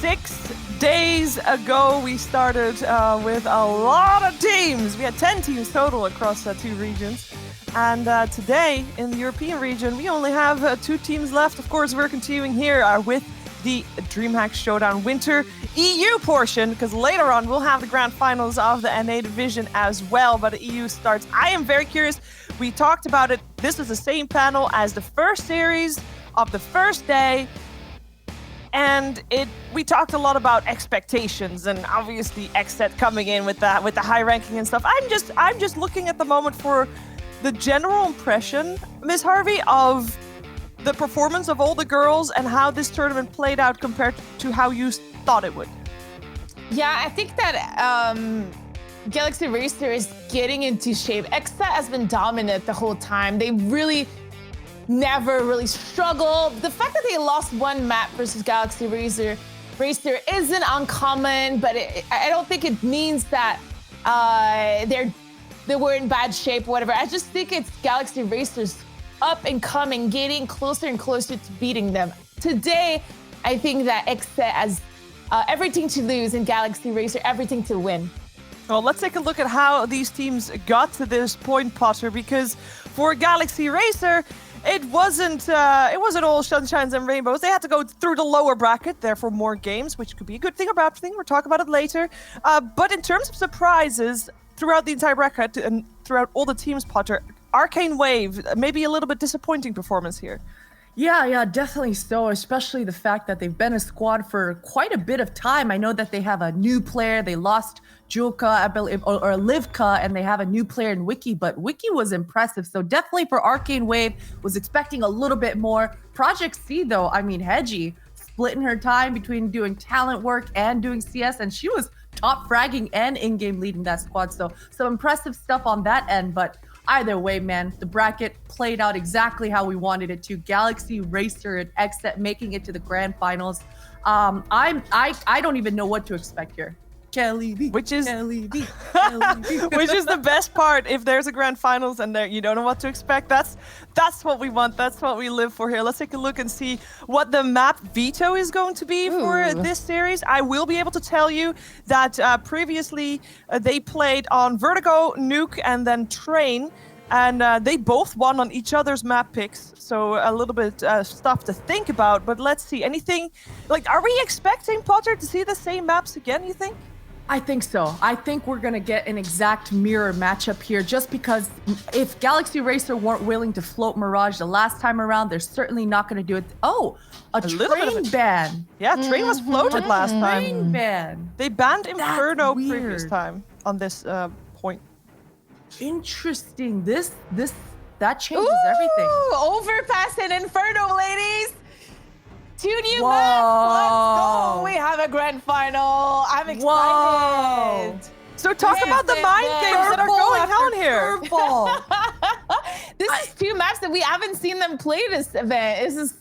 6 days ago, we started with a lot of teams. We had 10 teams total across 2 regions. And today, in the European region, we only have 2 teams left. Of course, we're continuing here with the DreamHack Showdown Winter EU portion, because later on we'll have the grand finals of the NA division as well, but the EU starts. I am very curious. We talked about it. This is the same panel as the first series of the first day. And we talked a lot about expectations, and obviously XSET coming in with the high ranking and stuff. I'm just looking at the moment for the general impression, Ms. Harvey, of the performance of all the girls and how this tournament played out compared to how you thought it would. Yeah, I think that Galaxy Racer is getting into shape. XSET has been dominant the whole time. They really never really struggled. The fact that they lost one map versus Galaxy Racer isn't uncommon, but I don't think it means that they were in bad shape or whatever. I just think it's Galaxy Racer's up and coming, getting closer and closer to beating them. Today, I think that XSET has everything to lose and Galaxy Racer everything to win. Well, let's take a look at how these teams got to this point, Potter, because for Galaxy Racer, it wasn't all sunshines and rainbows. They had to go through the lower bracket, therefore more games, which could be a good thing or bad thing. We'll talk about it later. But in terms of surprises throughout the entire bracket and throughout all the teams, Potter, Arcane Wave, maybe a little bit disappointing performance here. Yeah, definitely so, especially the fact that they've been a squad for quite a bit of time. I know that they have a new player. They lost Julka, I believe, or Livka, and they have a new player in Wiki, but Wiki was impressive. So definitely for Arcane Wave, was expecting a little bit more. Project C, though, I mean, Hedgie, splitting her time between doing talent work and doing CS, and she was top fragging and in-game leading that squad. So some impressive stuff on that end, but either way, man, the bracket played out exactly how we wanted it to. Galaxy Racer and XSET making it to the grand finals. I don't even know what to expect here. Kelly V, which is Kelly V. Which is the best part. If there's a grand finals and you don't know what to expect, that's what we want. That's what we live for here. Let's take a look and see what the map veto is going to be for this series. I will be able to tell you that previously they played on Vertigo, Nuke, and then Train. And they both won on each other's map picks. So a little bit stuff to think about. But let's see. Anything, are we expecting, Potter, to see the same maps again, you think? I think so. I think we're going to get an exact mirror matchup here, just because if Galaxy Racer weren't willing to float Mirage the last time around, they're certainly not going to do it. Oh, a train ban. Yeah, Train was floated last time. Train ban. They banned Inferno previous time on this point. Interesting. That changes everything. Overpass and Inferno, ladies. 2 new maps. Let's go. We have a grand final. I'm excited. Whoa. So talk about the mind games that are going on here. This is 2 maps that we haven't seen them play this event. This is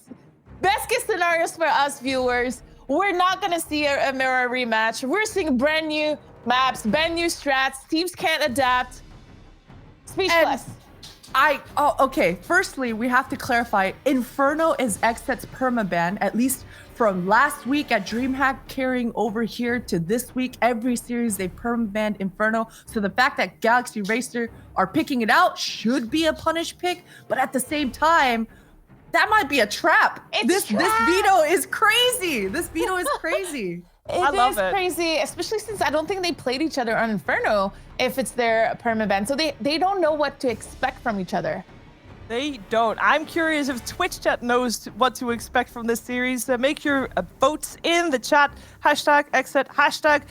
best case scenarios for us viewers. We're not going to see a mirror rematch. We're seeing brand new maps, brand new strats. Teams can't adapt. Speechless. Okay. Firstly, we have to clarify. Inferno is XSET's permaban, at least from last week at DreamHack carrying over here to this week. Every series they permabanned Inferno. So the fact that Galaxy Racer are picking it out should be a punish pick, but at the same time, that might be a trap. This veto is crazy. This veto is crazy. I love it. Crazy, especially since I don't think they played each other on Inferno if it's their permaban. So they don't know what to expect from each other. They don't. I'm curious if Twitch chat knows what to expect from this series. Make your votes in the chat. Hashtag XSET, hashtag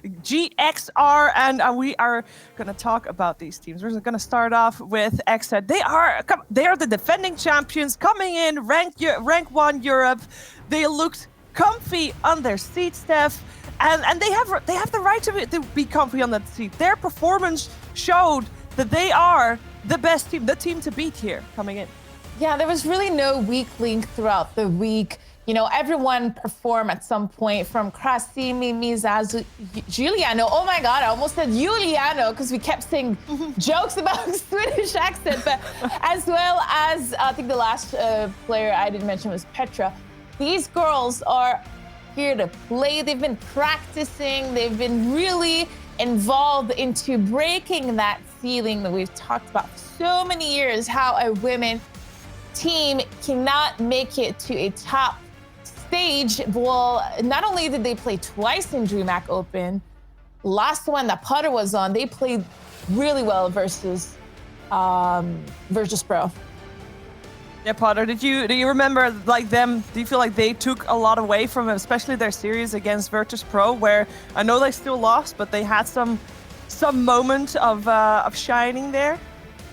GXR. And we are going to talk about these teams. We're going to start off with XSET. They are the defending champions coming in, rank 1 Europe. They looked comfy on their seat, Steph, and they have the right to be comfy on that seat. Their performance showed that they are the best team, the team to beat here coming in. Yeah, there was really no weak link throughout the week. You know, everyone performed at some point, from Krasi, Mimi, Zazu, Giuliano. Oh my God, I almost said Giuliano because we kept saying jokes about Swedish accent, but as well as I think the last player I didn't mention was Petra. These girls are here to play. They've been practicing. They've been really involved into breaking that ceiling that we've talked about for so many years, how a women team cannot make it to a top stage. Well, not only did they play twice in DreamHack Open, last one that Potter was on, they played really well versus Pro. Yeah, Potter, do you remember like them? Do you feel like they took a lot away from it, especially their series against Virtus Pro, where I know they still lost, but they had some moment of shining there?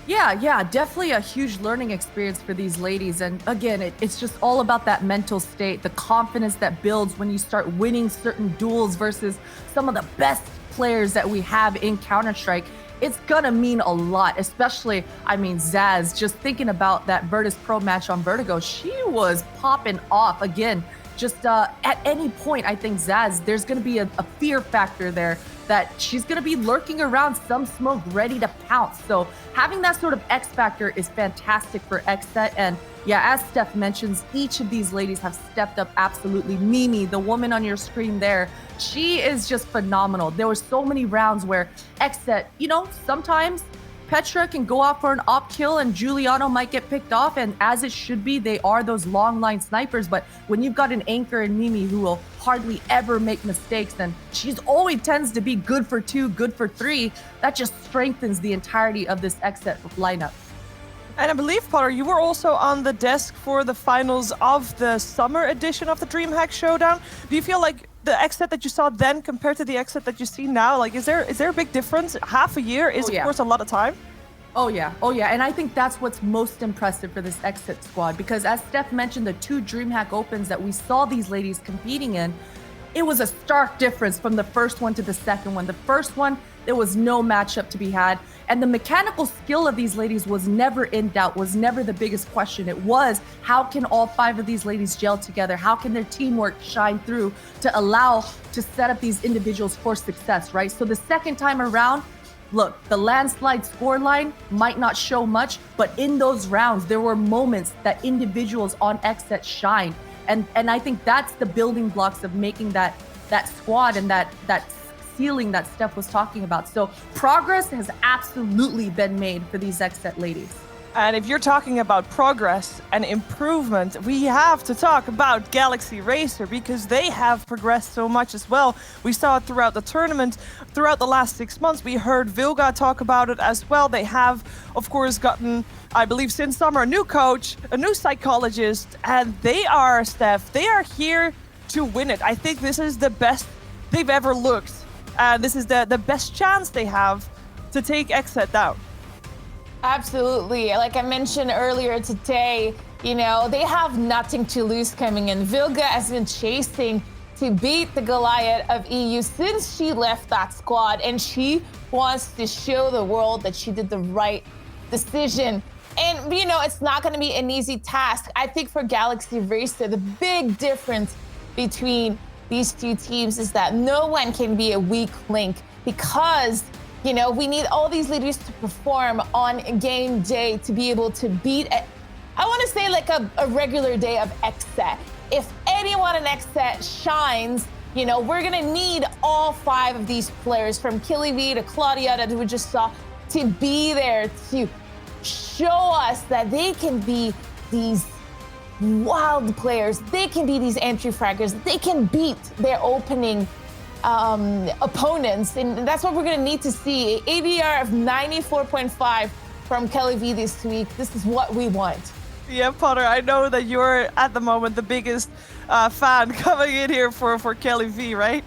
Yeah, definitely a huge learning experience for these ladies. And again, it's just all about that mental state, the confidence that builds when you start winning certain duels versus some of the best players that we have in Counter-Strike. It's gonna mean a lot, especially, I mean, Zaz, just thinking about that Virtus Pro match on Vertigo, she was popping off again. Just at any point, I think Zaz, there's gonna be a fear factor there that she's gonna be lurking around some smoke ready to pounce. So having that sort of X factor is fantastic for XSET. And yeah, as Steph mentions, each of these ladies have stepped up absolutely. Mimi, the woman on your screen there, she is just phenomenal. There were so many rounds where XSET, sometimes Petra can go out for an op kill and Giuliano might get picked off, and as it should be, they are those long line snipers. But when you've got an anchor in Mimi who will hardly ever make mistakes, and she's always tends to be good for 2, good for 3, that just strengthens the entirety of this XSET lineup. And I believe, Potter, you were also on the desk for the finals of the summer edition of the DreamHack Showdown. Do you feel like the XSET that you saw then compared to the XSET that you see now, like is there a big difference? Half a year is, of course, a lot of time. Oh yeah. And I think that's what's most impressive for this XSET squad, because as Steph mentioned, the 2 DreamHack Opens that we saw these ladies competing in, it was a stark difference from the first one to the second one. The first one, there was no matchup to be had. And the mechanical skill of these ladies was never in doubt, was never the biggest question. It was, how can all 5 of these ladies gel together? How can their teamwork shine through to allow to set up these individuals for success, right? So the second time around, look, the landslide scoreline might not show much, but in those rounds, there were moments that individuals on XSET shined. And I think that's the building blocks of making that squad and that ceiling that Steph was talking about. So progress has absolutely been made for these XSET ladies. And if you're talking about progress and improvement, we have to talk about Galaxy Racer, because they have progressed so much as well. We saw it throughout the tournament, throughout the last 6 months. We heard Vilga talk about it as well. They have, of course, gotten, I believe, since summer, a new coach, a new psychologist, and they are, Steph, they are here to win it. I think this is the best they've ever looked. This is the best chance they have to take XSET down. Absolutely. Like I mentioned earlier today, they have nothing to lose coming in. Vilga has been chasing to beat the Goliath of EU since she left that squad, and she wants to show the world that she did the right decision. And, it's not going to be an easy task. I think for Galaxy Racer, the big difference between these 2 teams is that no one can be a weak link, because we need all these leaders to perform on game day to be able to beat, I want to say like a regular day of XSET. If anyone in XSET shines, we're going to need all 5 of these players, from Killy V to Claudia that we just saw, to be there to show us that they can be these wild players. They can be these entry fraggers. They can beat their opening opponents, and that's what we're going to need to see. ADR of 94.5 from Kelly V this week. This is what we want. Yeah, Potter, I know that you're at the moment the biggest fan coming in here for Kelly V, right?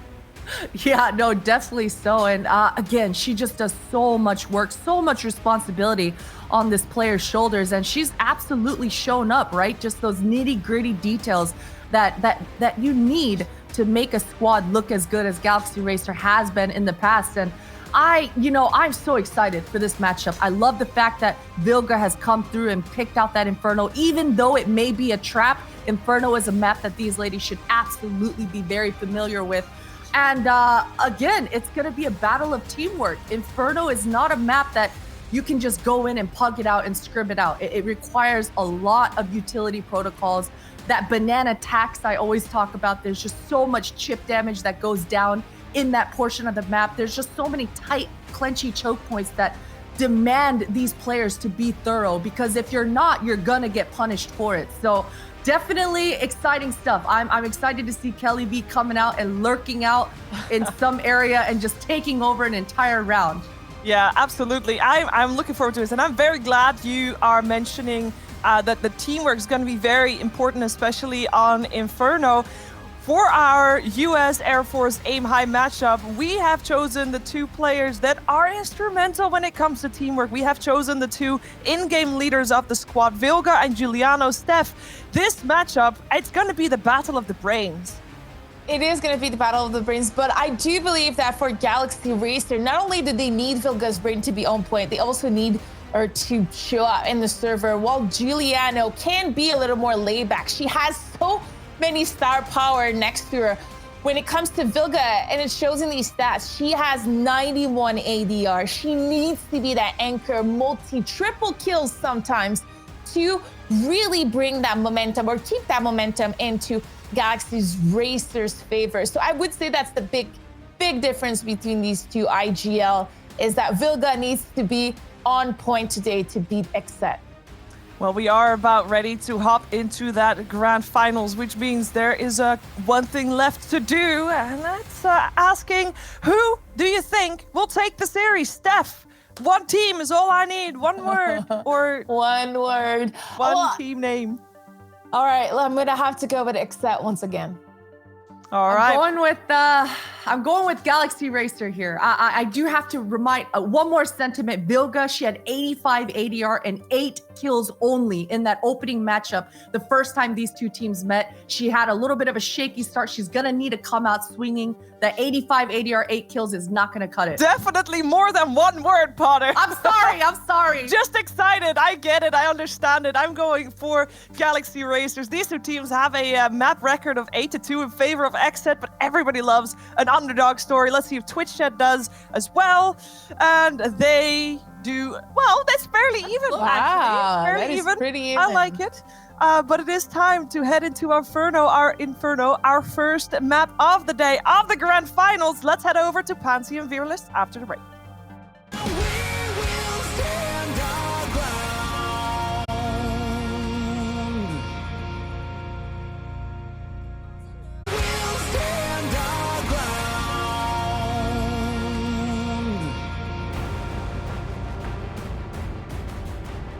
Yeah, no, definitely so. And again, she just does so much work, so much responsibility on this player's shoulders, and she's absolutely shown up, right? Just those nitty-gritty details that you need to make a squad look as good as Galaxy Racer has been in the past. And I'm so excited for this matchup. I love the fact that Vilga has come through and picked out that Inferno, even though it may be a trap. Inferno is a map that these ladies should absolutely be very familiar with. And again, it's going to be a battle of teamwork. Inferno is not a map that you can just go in and pug it out and scrim it out. It requires a lot of utility protocols. That banana tax I always talk about, there's just so much chip damage that goes down in that portion of the map. There's just so many tight, clenchy choke points that demand these players to be thorough, because if you're not, you're gonna get punished for it. So definitely exciting stuff. I'm excited to see Kelly B coming out and lurking out in some area and just taking over an entire round. Yeah, absolutely. I'm looking forward to this, and I'm very glad you are mentioning that the teamwork is going to be very important, especially on Inferno. For our US Air Force Aim High matchup, we have chosen the two players that are instrumental when it comes to teamwork. We have chosen the two in-game leaders of the squad, Vilga and Giuliano Steph. This matchup, it's going to be the battle of the brains. It is going to be the battle of the brains, but I do believe that for Galaxy Racer, not only do they need Vilga's brain to be on point, they also need her to show up in the server, while Giuliano can be a little more laid back. She has so many star power next to her. When it comes to Vilga, and it shows in these stats, she has 91 ADR. She needs to be that anchor, multi-triple kills sometimes to really bring that momentum or keep that momentum into Galaxy's Racer's favor. So I would say that's the big difference between these two IGL, is that Vilga needs to be on point today to beat XSET. Well, we are about ready to hop into that grand finals, which means there is one thing left to do, and that's asking, who do you think will take the series? Steph, one team is all I need. One word, or one word, one team name. All right, I'm gonna have to go with XSET once again. All right. I'm going with Galaxy Racer here. I do have to remind one more sentiment. Vilga, she had 85 ADR and 8 kills only in that opening matchup. The first time these two teams met, she had a little bit of a shaky start. She's gonna need to come out swinging. That 85 ADR, 8 kills is not gonna cut it. Definitely more than one word, Potter. I'm sorry. Just excited. I get it. I understand it. I'm going for Galaxy Racers. These two teams have a map record of 8-2 in favor of XSET, but everybody loves an underdog story. Let's see if Twitch chat does as well. And they do, well, that's fairly even, wow, actually. Fairly that is even. Pretty even. I like it. But it is time to head into Inferno, our first map of the day of the grand finals. Let's head over to Pansy and Fearless after the break.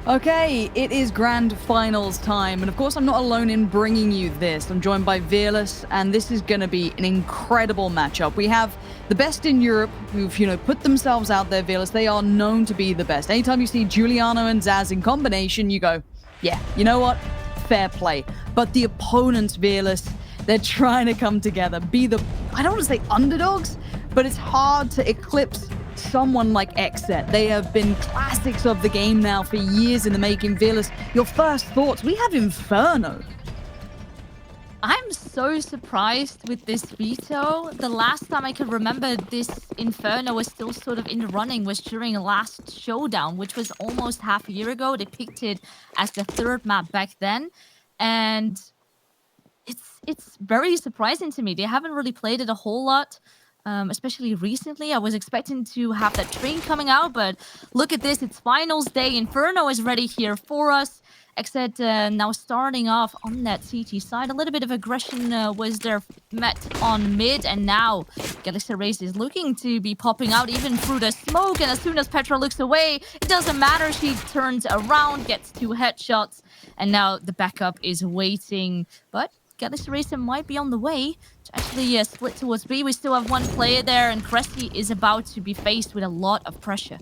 Okay, it is grand finals time, and of course I'm not alone in bringing you this. I'm joined by Fearless, and this is going to be an incredible matchup. We have the best in Europe who've, put themselves out there, Fearless. They are known to be the best. Anytime you see Giuliano and Zaz in combination, you go, yeah, you know what? Fair play. But the opponents, Fearless, they're trying to come together, be the, I don't want to say underdogs, but it's hard to eclipse someone like XSET. They have been classics of the game now for years in the making. Fearless, your first thoughts? We have Inferno. I'm so surprised with this veto. The last time I can remember this Inferno was still sort of in the running was during last Showdown, which was almost half a year ago. They picked it as the third map back then. And it's very surprising to me. They haven't really played it a whole lot. Especially recently. I was expecting to have that train coming out, but look at this. It's finals day. Inferno is ready here for us. Except now starting off on that CT side. A little bit of aggression was there met on mid, and now Galaxy Race is looking to be popping out even through the smoke, and as soon as Petra looks away, it doesn't matter. She turns around, gets 2 headshots, and now the backup is waiting. But Galaxy Racer might be on the way to actually split towards B. We still have one player there, and Cressy is about to be faced with a lot of pressure.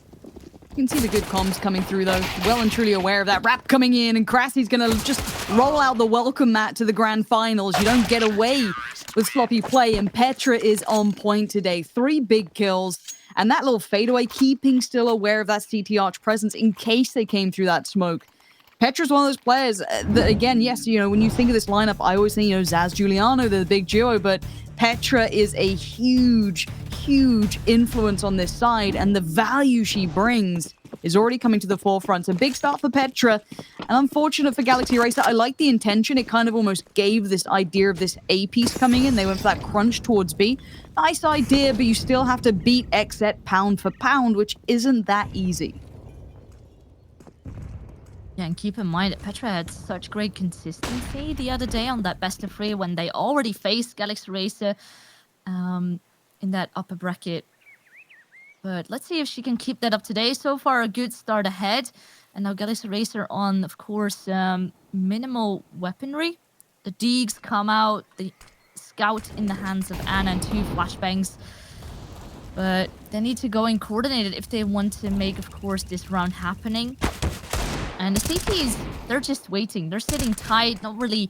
You can see the good comms coming through, though. Well and truly aware of that. Rap coming in, and Crassy's going to just roll out the welcome mat to the grand finals. You don't get away with sloppy play, and Petra is on point today. 3 big kills, and that little fadeaway, keeping still aware of that CT Arch presence in case they came through that smoke. Petra's one of those players that, again, yes, when you think of this lineup, I always think, Zaz, Giuliano, they're the big duo, but Petra is a huge influence on this side, and the value she brings is already coming to the forefront. So big start for Petra, and unfortunate for Galaxy Racer. I like the intention. It kind of almost gave this idea of this A piece coming in. They went for that crunch towards B. Nice idea, but you still have to beat XSET pound for pound, which isn't that easy. Yeah, and keep in mind that Petra had such great consistency the other day on that best of 3 when they already faced Galaxy Racer in that upper bracket. But let's see if she can keep that up today. So far, a good start ahead. And now Galaxy Racer on, of course, minimal weaponry. The Deegs come out, the Scout in the hands of Anna and 2 flashbangs. But they need to go in coordinated if they want to make, of course, this round happening. And the CTs, they're just waiting. They're sitting tight, not really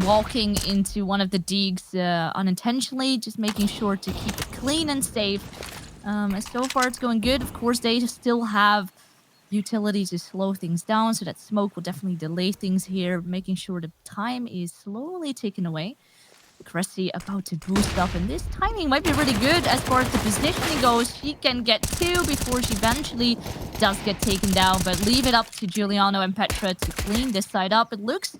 walking into one of the Deegs unintentionally, just making sure to keep it clean and safe. And so far, it's going good. Of course, they still have utility to slow things down, so that smoke will definitely delay things here, making sure the time is slowly taken away. Cressy about to boost up, and this timing might be really good as far as the positioning goes. She can get 2 before she eventually does get taken down, but leave it up to Giuliano and Petra to clean this side up. It looks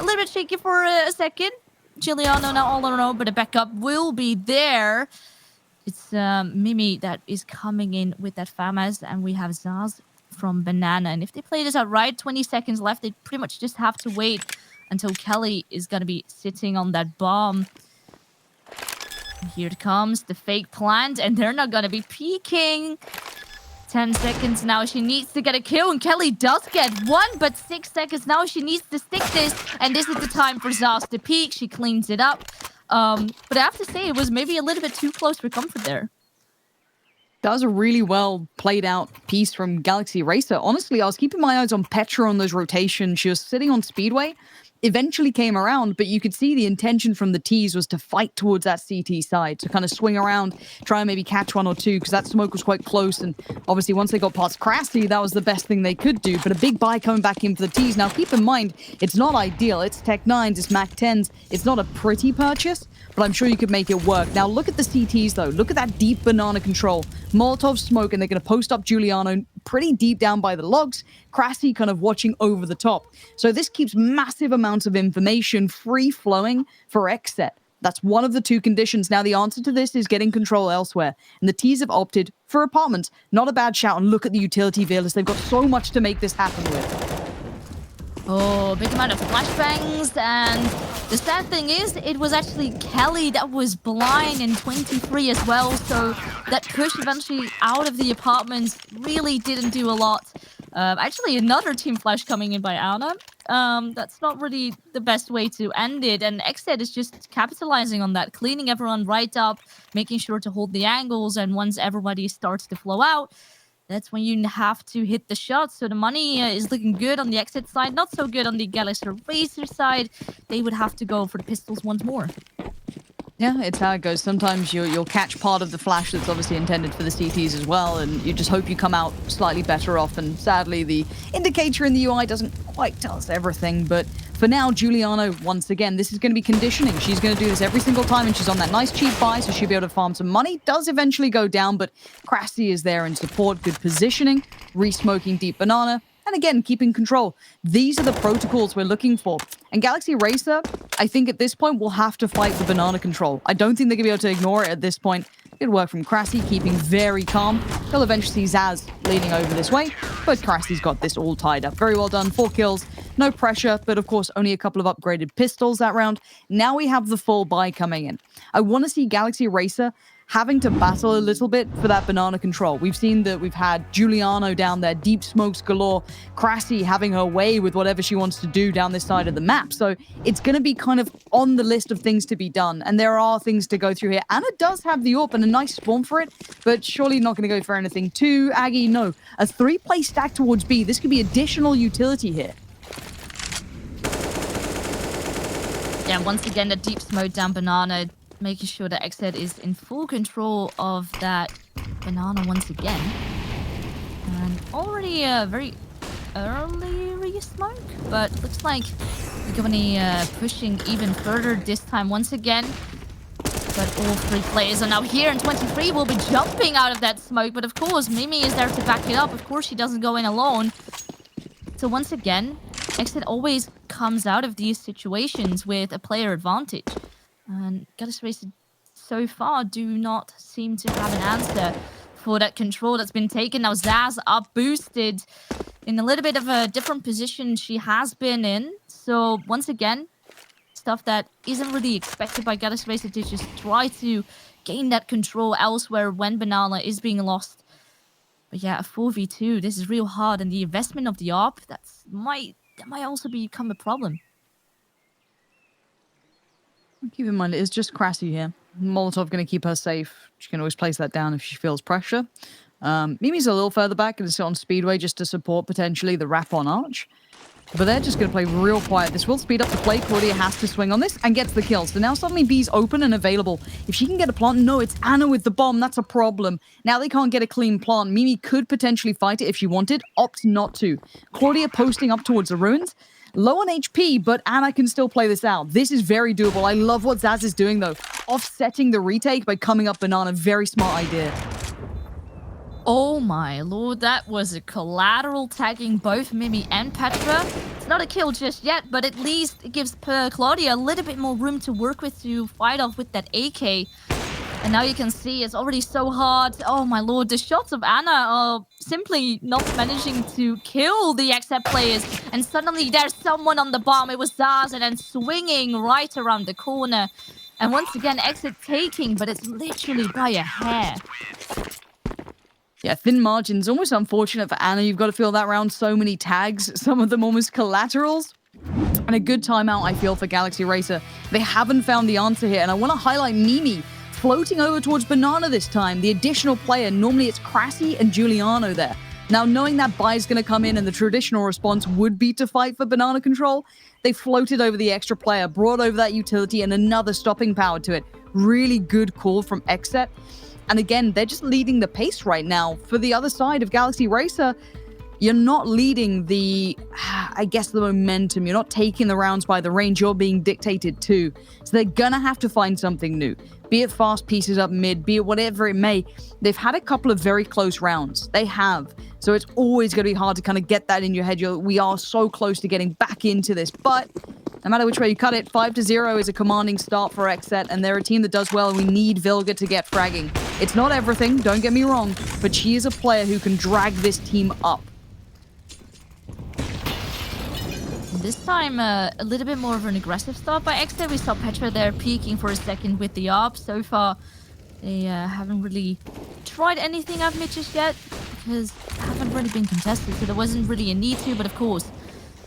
a little bit shaky for a second. Giuliano now all on her own, but the backup will be there. It's Mimi that is coming in with that FAMAS, and we have Zaz from Banana. And if they play this out right, 20 seconds left, they pretty much just have to wait until Kelly is going to be sitting on that bomb. And here it comes, the fake plant, and they're not going to be peeking. 10 seconds now, she needs to get a kill, and Kelly does get 1, but 6 seconds now, she needs to stick this, and this is the time for Zaz to peek. She cleans it up. But I have to say, it was maybe a little bit too close for comfort there. That was a really well played out piece from Galaxy Racer. Honestly, I was keeping my eyes on Petra on those rotations. She was sitting on Speedway, eventually came around, but you could see the intention from the T's was to fight towards that CT side, to kind of swing around, try and maybe catch 1 or 2, because that smoke was quite close. And obviously, once they got past Crassi, that was the best thing they could do. But a big buy coming back in for the T's. Now, keep in mind, it's not ideal. It's Tech 9s, it's Mac 10s. It's not a pretty purchase, but I'm sure you could make it work. Now, look at the CTs, though. Look at that deep banana control. Molotov smoke, and they're going to post up Giuliano pretty deep down by the logs. Crassi kind of watching over the top. So this keeps massive amounts of information free-flowing for XSET. That's one of the 2 conditions. Now, the answer to this is getting control elsewhere. And the T's have opted for apartments. Not a bad shout. And look at the utility vehicles. They've got so much to make this happen with. Oh, big amount of flashbangs, and the sad thing is, it was actually Kelly that was blind in 23 as well, so that push eventually out of the apartments really didn't do a lot. Actually, another team flash coming in by Anna. That's not really the best way to end it, and XSET is just capitalizing on that, cleaning everyone right up, making sure to hold the angles, and once everybody starts to flow out, that's when you have to hit the shots. So the money is looking good on the XSET side, not so good on the Galaxy Racer side. They would have to go for the pistols once more. Yeah, it's how it goes. Sometimes you'll catch part of the flash that's obviously intended for the CTs as well, and you just hope you come out slightly better off. And sadly, the indicator in the UI doesn't quite tell us everything. But for now, Giuliano, once again, this is going to be conditioning. She's going to do this every single time, and she's on that nice cheap buy, so she'll be able to farm some money. Does eventually go down, but Crassi is there in support. Good positioning, re-smoking deep banana. And again, keeping control. These are the protocols we're looking for. And Galaxy Racer, I think at this point, will have to fight for banana control. I don't think they're going to be able to ignore it at this point. Good work from Crassi, keeping very calm. He'll eventually see Zaz leading over this way, but Crassi's got this all tied up. Very well done, 4 kills, no pressure, but of course, only a couple of upgraded pistols that round. Now we have the full buy coming in. I want to see Galaxy Racer having to battle a little bit for that banana control. We've seen that we've had Giuliano down there, deep smokes galore, Crassi having her way with whatever she wants to do down this side of the map. So it's going to be kind of on the list of things to be done. And there are things to go through here. Anna does have the AWP and a nice spawn for it, but surely not going to go for anything too aggy. No, a 3-play stack towards B. This could be additional utility here. Yeah, once again, the deep smoke down banana, making sure that XSET is in full control of that banana once again. And already a very early re-smoke, but looks like they're going to be pushing even further this time once again. But all three players are now here, and 23 will be jumping out of that smoke. But of course, Mimi is there to back it up. Of course, she doesn't go in alone. So once again, XSET always comes out of these situations with a player advantage. And Galaxy Racer so far do not seem to have an answer for that control that's been taken. Now Zaz up boosted in a little bit of a different position she has been in. So once again, stuff that isn't really expected by Galaxy Racer to just try to gain that control elsewhere when Banana is being lost. But yeah, a 4v2, this is real hard, and the investment of the ARP, that might also become a problem. Keep in mind, it is just Krasi here. Molotov going to keep her safe. She can always place that down if she feels pressure. Mimi's a little further back and is on Speedway just to support potentially the wrap on Arch. But they're just going to play real quiet. This will speed up the play. Claudia has to swing on this and gets the kill. So now suddenly B's open and available. If she can get a plant, no, it's Anna with the bomb. That's a problem. Now they can't get a clean plant. Mimi could potentially fight it if she wanted. Opts not to. Claudia posting up towards the ruins. Low on HP, but Anna can still play this out. This is very doable. I love what Zaz is doing, though. Offsetting the retake by coming up Banana. Very smart idea. Oh my lord, that was a collateral tagging both Mimi and Petra. It's not a kill just yet, but at least it gives Claudia a little bit more room to work with to fight off with that AK. And now you can see it's already so hard. Oh my lord, the shots of Anna are simply not managing to kill the XSET players. And suddenly there's someone on the bomb. It was Zaz, and then swinging right around the corner. And once again, XSET taking, but it's literally by a hair. Yeah, thin margins. Almost unfortunate for Anna. You've got to feel that round. So many tags. Some of them almost collaterals. And a good timeout, I feel, for Galaxy Racer. They haven't found the answer here. And I want to highlight Mimi floating over towards Banana this time. The additional player. Normally it's Krasi and Giuliano there. Now, knowing that buy is going to come in and the traditional response would be to fight for Banana control, they floated over the extra player, brought over that utility and another stopping power to it. Really good call from XSET. And again, they're just leading the pace right now. For the other side of Galaxy Racer, you're not leading the, I guess, the momentum. You're not taking the rounds by the range. You're being dictated to. So they're going to have to find something new. Be it fast pieces up mid, be it whatever it may. They've had a couple of very close rounds. They have. So it's always going to be hard to kind of get that in your head. We are so close to getting back into this. But no matter which way you cut it, 5-0 is a commanding start for XSET, and they're a team that does well, and we need Vilga to get fragging. It's not everything, don't get me wrong, but she is a player who can drag this team up. This time, a little bit more of an aggressive start by XSET. We saw Petra there peeking for a second with the ARP. So far, they haven't really tried anything up mid just yet, because they haven't really been contested, so there wasn't really a need to, but of course,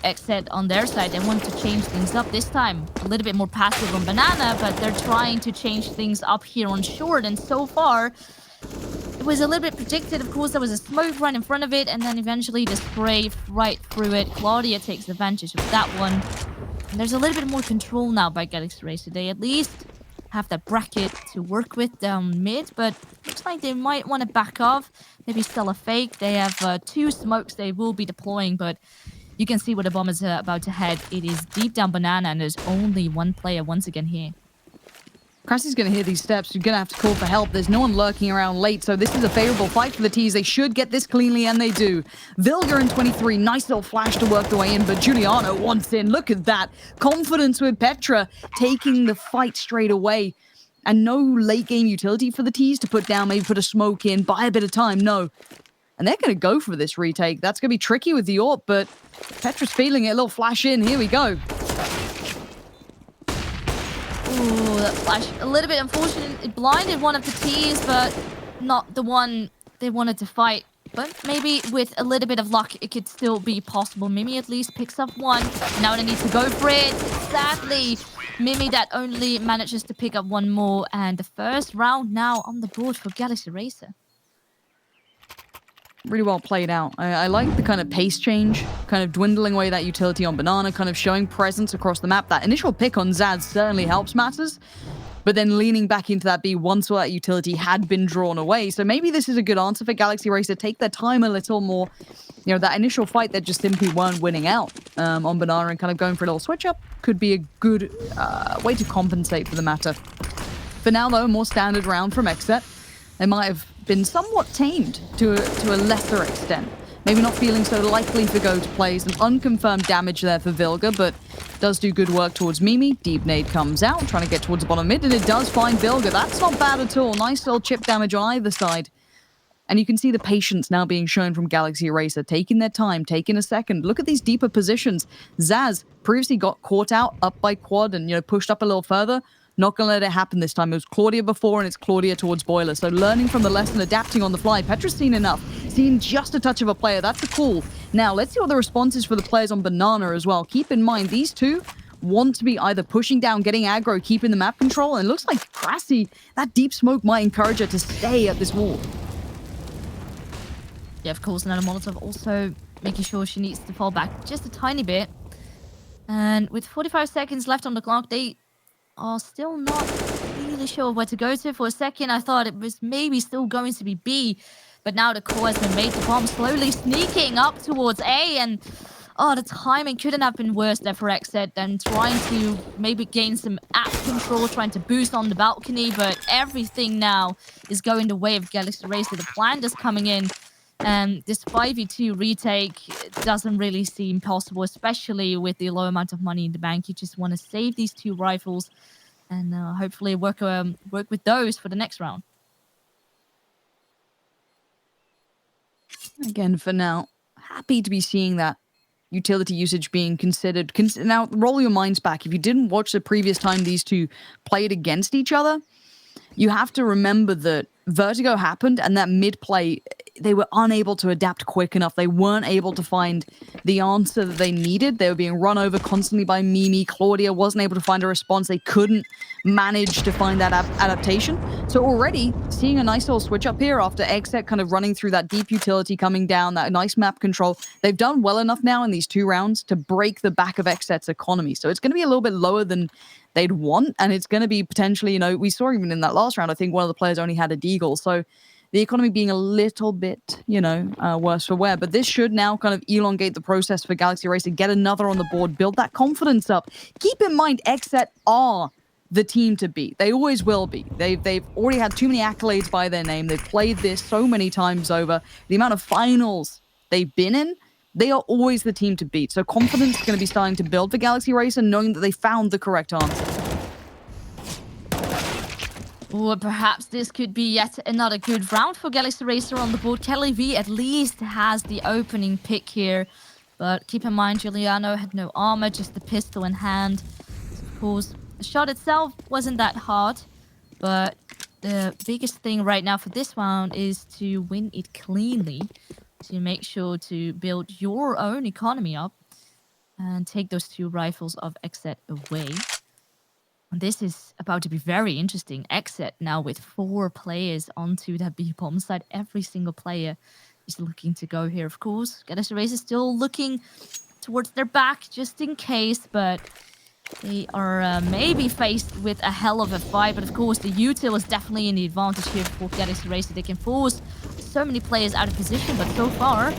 XSET on their side, they want to change things up this time. A little bit more passive on Banana, but they're trying to change things up here on short. And so far, it was a little bit predicted. Of course, there was a smoke right in front of it, and then eventually the spray right through it. Claudia takes advantage of that one. And there's a little bit more control now by Galaxy Racer. They at least have that bracket to work with down mid, but looks like they might want to back off. Maybe sell a fake. They have 2 smokes they will be deploying, but you can see where the bomb is about to head. It is deep down Banana, and there's only one player once again here. Krassi's going to hear these steps. You're going to have to call for help. There's no one lurking around late, so this is a favorable fight for the T's. They should get this cleanly, and they do. Vilga in 23. Nice little flash to work the way in, but Giuliano wants in. Look at that. Confidence with Petra taking the fight straight away. And no late game utility for the T's to put down, maybe put a smoke in, buy a bit of time. No. And they're going to go for this retake. That's going to be tricky with the AWP, but Petra's feeling it. A little flash in. Here we go. Ooh, that flash. A little bit unfortunate. It blinded one of the T's, but not the one they wanted to fight. But maybe with a little bit of luck, it could still be possible. Mimi at least picks up one. Now they need to go for it. Sadly, Mimi that only manages to pick up one more. And the first round now on the board for Galaxy Racer. Really well played out. I like the kind of pace change, kind of dwindling away that utility on Banana, kind of showing presence across the map. That initial pick on Zaz certainly helps matters, but then leaning back into that B once that utility had been drawn away. So maybe this is a good answer for Galaxy Racer. Take their time a little more. You know, that initial fight that just simply weren't winning out on Banana and kind of going for a little switch up could be a good way to compensate for the matter. For now, though, a more standard round from XSET. They might have been somewhat tamed to a lesser extent. Maybe not feeling so likely for go to plays. An unconfirmed damage there for Vilga, but does do good work towards Mimi. Deep nade comes out, trying to get towards the bottom mid, and it does find Vilga. That's not bad at all. Nice little chip damage on either side. And you can see the patience now being shown from Galaxy Eraser, taking their time, taking a second. Look at these deeper positions. Zaz previously got caught out up by Quad and, pushed up a little further. Not going to let it happen this time. It was Claudia before, and it's Claudia towards Boiler. So learning from the lesson, adapting on the fly. Petra's seen enough. Seen just a touch of a player. That's a call. Now, let's see what the response is for the players on Banana as well. Keep in mind, these two want to be either pushing down, getting aggro, keeping the map control. And it looks like Crassie, that deep smoke might encourage her to stay at this wall. Yeah, of course, Nana Molotov also making sure she needs to fall back just a tiny bit. And with 45 seconds left on the clock, they are still not really sure where to go to. For a second, I thought it was maybe still going to be B. But now the call has been made. The bomb slowly sneaking up towards A. And, the timing couldn't have been worse there for XSET than trying to maybe gain some app control, trying to boost on the balcony. But everything now is going the way of Galaxy Racer. The plant is coming in. And this 5v2 retake doesn't really seem possible, especially with the low amount of money in the bank. You just want to save these two rifles and hopefully work with those for the next round. Again, for now, happy to be seeing that utility usage being considered. Now, roll your minds back. If you didn't watch the previous time these two played against each other, you have to remember that Vertigo happened and that mid-play, they were unable to adapt quick enough. They weren't able to find the answer that they needed. They were being run over constantly by Mimi. Claudia wasn't able to find a response. They couldn't manage to find that adaptation. So already seeing a nice little switch up here after XSET kind of running through that deep utility coming down, that nice map control. They've done well enough now in these two rounds to break the back of XSET's economy. So it's going to be a little bit lower than they'd want, and it's going to be potentially, we saw even in that last round, I think one of the players only had a deagle. So the economy being a little bit, worse for wear. But this should now kind of elongate the process for Galaxy Racer, get another on the board, build that confidence up. Keep in mind, XSET are the team to beat. They always will be. They've already had too many accolades by their name. They've played this so many times over. The amount of finals they've been in, they are always the team to beat. So confidence is going to be starting to build for Galaxy Racer, knowing that they found the correct answer. Or perhaps this could be yet another good round for Galaxy Racer on the board. Kelly V at least has the opening pick here. But keep in mind, Giuliano had no armor, just the pistol in hand. Of course, the shot itself wasn't that hard. But the biggest thing right now for this round is to win it cleanly. To make sure to build your own economy up. And take those two rifles of XSET away. This is about to be very interesting. XSET now with 4 players onto that B bomb side. Every single player is looking to go here, of course. Galaxy Race is still looking towards their back just in case, but they are maybe faced with a hell of a fight. But of course, the util is definitely in the advantage here for Galaxy Race. They can force so many players out of position, but so far,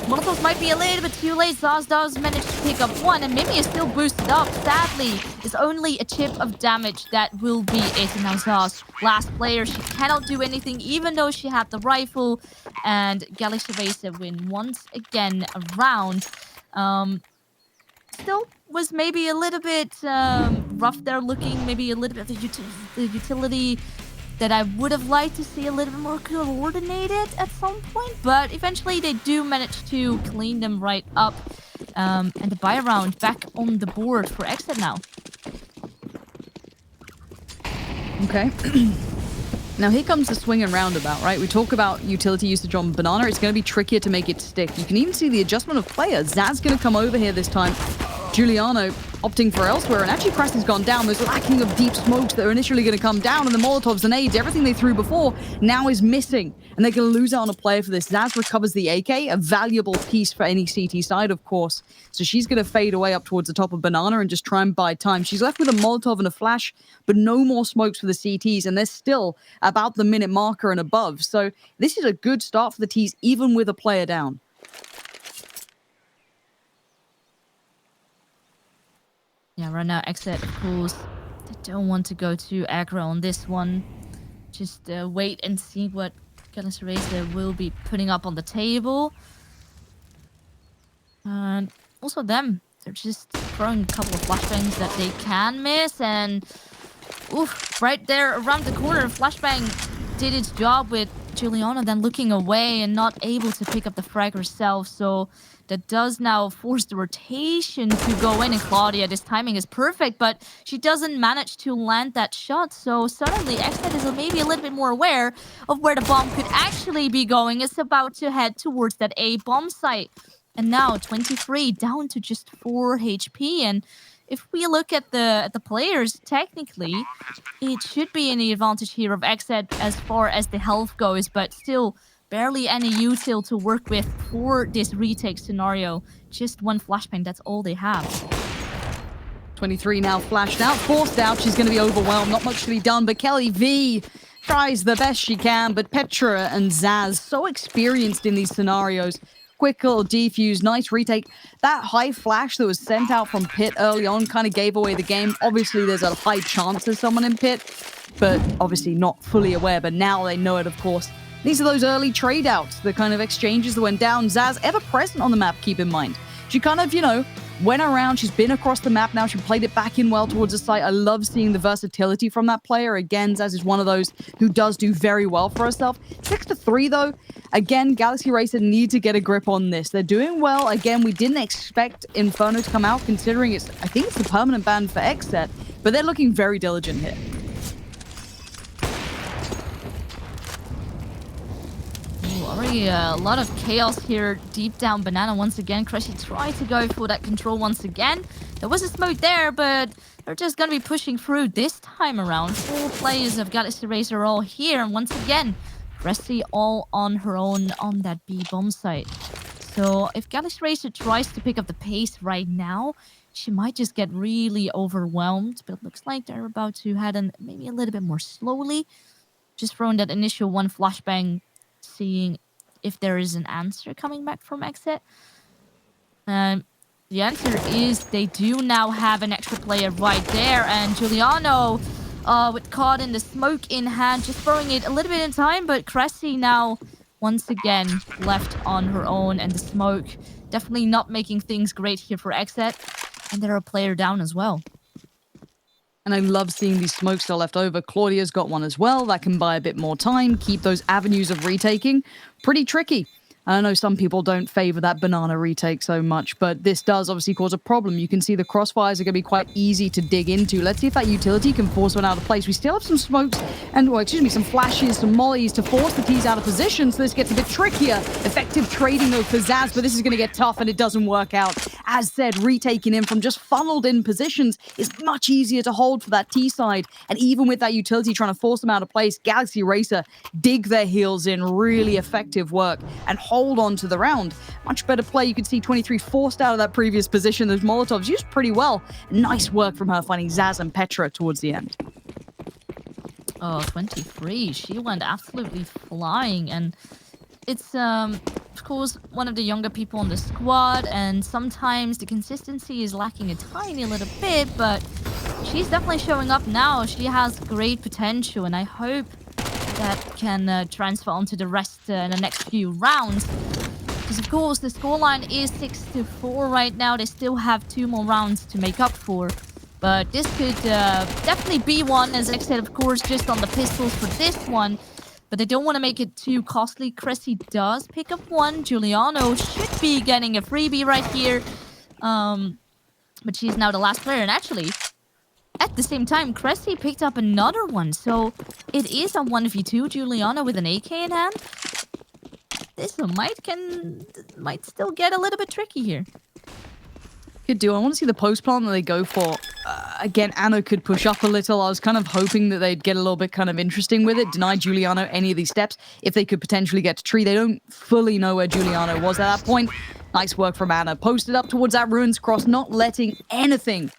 Molotovs might be a little bit too late. Zaz does manage to pick up one, and Mimi is still boosted up. Sadly, it's only a chip of damage that will be it. And now Zaz, last player, she cannot do anything, even though she had the rifle. And Galaxy Racer win once again a round. Still was maybe a little bit rough there looking, maybe a little bit of the utility that I would have liked to see a little bit more coordinated at some point, but eventually they do manage to clean them right up. And the buy round back on the board for XSET now. Okay. Now here comes the swing and roundabout, right? We talk about utility usage on Banana. It's going to be trickier to make it stick. You can even see the adjustment of players. Zaz going to come over here this time. Giuliano opting for elsewhere, and actually Crassie's gone down. There's lacking of deep smokes that are initially going to come down, and the Molotovs and nades, everything they threw before, now is missing. And they're going to lose out on a player for this. Zaz recovers the AK, a valuable piece for any CT side, of course. So she's going to fade away up towards the top of Banana and just try and buy time. She's left with a Molotov and a flash, but no more smokes for the CTs, and they're still about the minute marker and above. So this is a good start for the Ts, even with a player down. Yeah, right now XSET, of course, They don't want to go too aggro on this one. Just wait and see what Galaxy Racer will be putting up on the table. And also them. They're just throwing a couple of flashbangs that they can miss. And oof, right there around the corner, flashbang did its job with Juliana then looking away and not able to pick up the frag herself. So that does now force the rotation to go in. And Claudia, this timing is perfect, but she doesn't manage to land that shot. So suddenly XSET is maybe a little bit more aware of where the bomb could actually be going. It's about to head towards that A bomb site. And now 23 down to just 4 HP. And if we look at the players, technically, it should be in the advantage here of XSET as far as the health goes, but still barely any util to work with for this retake scenario. Just one flashbang, that's all they have. 23 now flashed out, forced out. She's going to be overwhelmed. Not much to be done, but Kelly V tries the best she can. But Petra and Zaz, so experienced in these scenarios. Quick little defuse, nice retake. That high flash that was sent out from pit early on kind of gave away the game. Obviously, there's a high chance there's someone in pit, but obviously not fully aware. But now they know it, of course. These are those early trade outs, the kind of exchanges that went down. Zaz, ever present on the map, keep in mind. She kind of, went around. She's been across the map now. She played it back in well towards the site. I love seeing the versatility from that player. Again, Zaz is one of those who does do very well for herself. 6-3, though. Again, Galaxy Racer need to get a grip on this. They're doing well. Again, we didn't expect Inferno to come out, considering I think it's the permanent ban for XSET, but they're looking very diligent here. Already a lot of chaos here deep down Banana once again. Crushy tried to go for that control once again. There was a smoke there, but they're just going to be pushing through this time around. 4 players of Galaxy Racer are all here. And once again, Cressy all on her own on that B bomb site. So if Galaxy Racer tries to pick up the pace right now, she might just get really overwhelmed. But it looks like they're about to head in maybe a little bit more slowly. Just throwing that initial one flashbang, seeing if there is an answer coming back from XSET. The answer is they do now have an extra player right there, and Giuliano with caught in the smoke in hand, just throwing it a little bit in time, but Cressy now once again left on her own, and the smoke definitely not making things great here for XSET, and they're a player down as well. And I love seeing these smokes still left over. Claudia's got one as well. That can buy a bit more time, keep those avenues of retaking. Pretty tricky. I know some people don't favor that banana retake so much, but this does obviously cause a problem. You can see the crossfires are going to be quite easy to dig into. Let's see if that utility can force one out of place. We still have some smokes and, some flashes, some mollies to force the T's out of position, so this gets a bit trickier. Effective trading though for Zaz, but this is going to get tough and it doesn't work out. As said, retaking in from just funneled in positions is much easier to hold for that T side. And even with that utility trying to force them out of place, Galaxy Racer dig their heels in. Really effective work and hold on to the round. Much better play. You can see 23 forced out of that previous position. Those Molotovs used pretty well. Nice work from her finding Zaz and Petra towards the end. Oh, 23. She went absolutely flying, and it's of course one of the younger people on the squad, and sometimes the consistency is lacking a tiny little bit, but she's definitely showing up now. She has great potential, and I hope that can transfer onto the rest in the next few rounds. Because of course the scoreline is 6-4 right now. They still have 2 more rounds to make up for. But this could definitely be one, as XSET of course just on the pistols for this one. But they don't want to make it too costly. Cressy does pick up one. Giuliano should be getting a freebie right here. But she's now the last player, and actually at the same time, Cressy picked up another one, so it is a 1v2. Giuliano with an AK in hand. This might still get a little bit tricky here. Could do. I want to see the post plant that they go for. Again, Anna could push up a little. I was kind of hoping that they'd get a little bit kind of interesting with it. Deny Giuliano any of these steps. If they could potentially get to tree, they don't fully know where Giuliano was at that point. Nice work from Anna. Posted up towards that ruins cross, not letting anything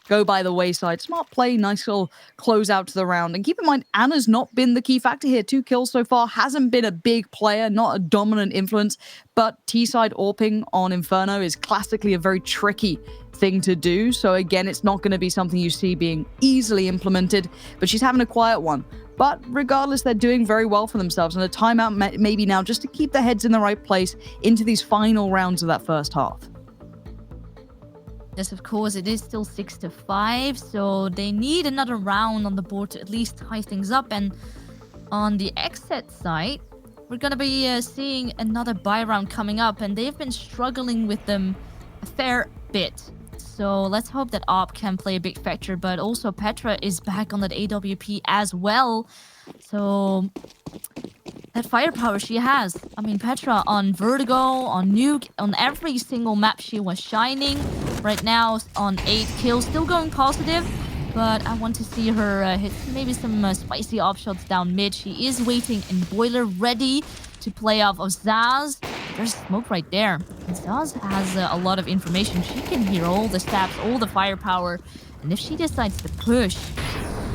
go by the wayside. Smart play, nice little close out to the round. And keep in mind, Anna's not been the key factor here. 2 kills so far, hasn't been a big player, not a dominant influence, but T-side AWPing on Inferno is classically a very tricky thing to do. So again, it's not going to be something you see being easily implemented, but she's having a quiet one. But regardless, they're doing very well for themselves, and a timeout maybe now just to keep their heads in the right place into these final rounds of that first half. Yes, of course, it is still 6-5, so they need another round on the board to at least tie things up. And on the XSET side, we're going to be seeing another buy round coming up, and they've been struggling with them a fair bit. So let's hope that AWP can play a big factor, but also Petra is back on that AWP as well. So that firepower she has. I mean, Petra on Vertigo, on Nuke, on every single map she was shining. Right now on 8 kills, still going positive, but I want to see her hit maybe some spicy AWP shots down mid. She is waiting in Boiler, ready to play off of Zaz. There's smoke right there. And Zaz has a lot of information. She can hear all the stabs, all the firepower. And if she decides to push,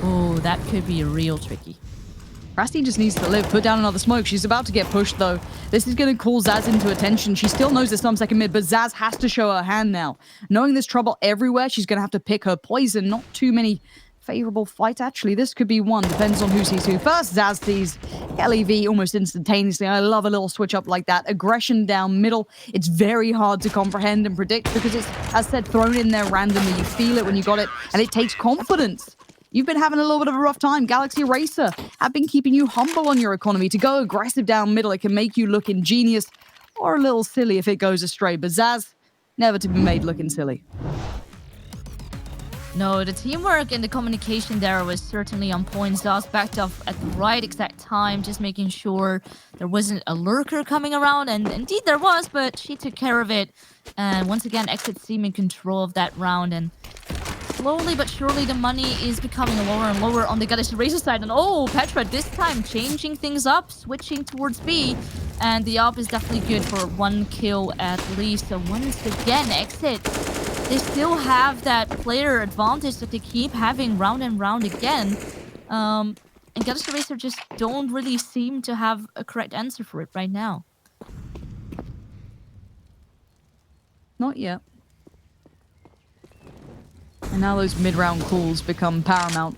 oh, that could be real tricky. Krusty just needs to live, put down another smoke. She's about to get pushed, though. This is going to call Zaz into attention. She still knows there's some second mid, but Zaz has to show her hand now. Knowing there's trouble everywhere, she's going to have to pick her poison. Not too many favorable fights, actually. This could be one. Depends on who sees who first. Zaz sees Kelly V almost instantaneously. I love a little switch up like that. Aggression down middle. It's very hard to comprehend and predict because it's, as said, thrown in there randomly. You feel it when you got it, and it takes confidence. You've been having a little bit of a rough time. Galaxy Racer have been keeping you humble on your economy. To go aggressive down middle, it can make you look ingenious or a little silly if it goes astray. But Zaz, never to be made looking silly. No, the teamwork and the communication there was certainly on point. Zaz backed off at the right exact time, just making sure there wasn't a lurker coming around. And indeed there was, but she took care of it. And once again, XSET seemed in control of that round. And slowly but surely, the money is becoming lower and lower on the Galaxy Racer side. And oh, Petra this time changing things up, switching towards B. And the AWP is definitely good for 1 kill at least. So once again, XSET, they still have that player advantage that they keep having round and round again. And Galaxy Racer just don't really seem to have a correct answer for it right now. Not yet. And now those mid-round calls become paramount.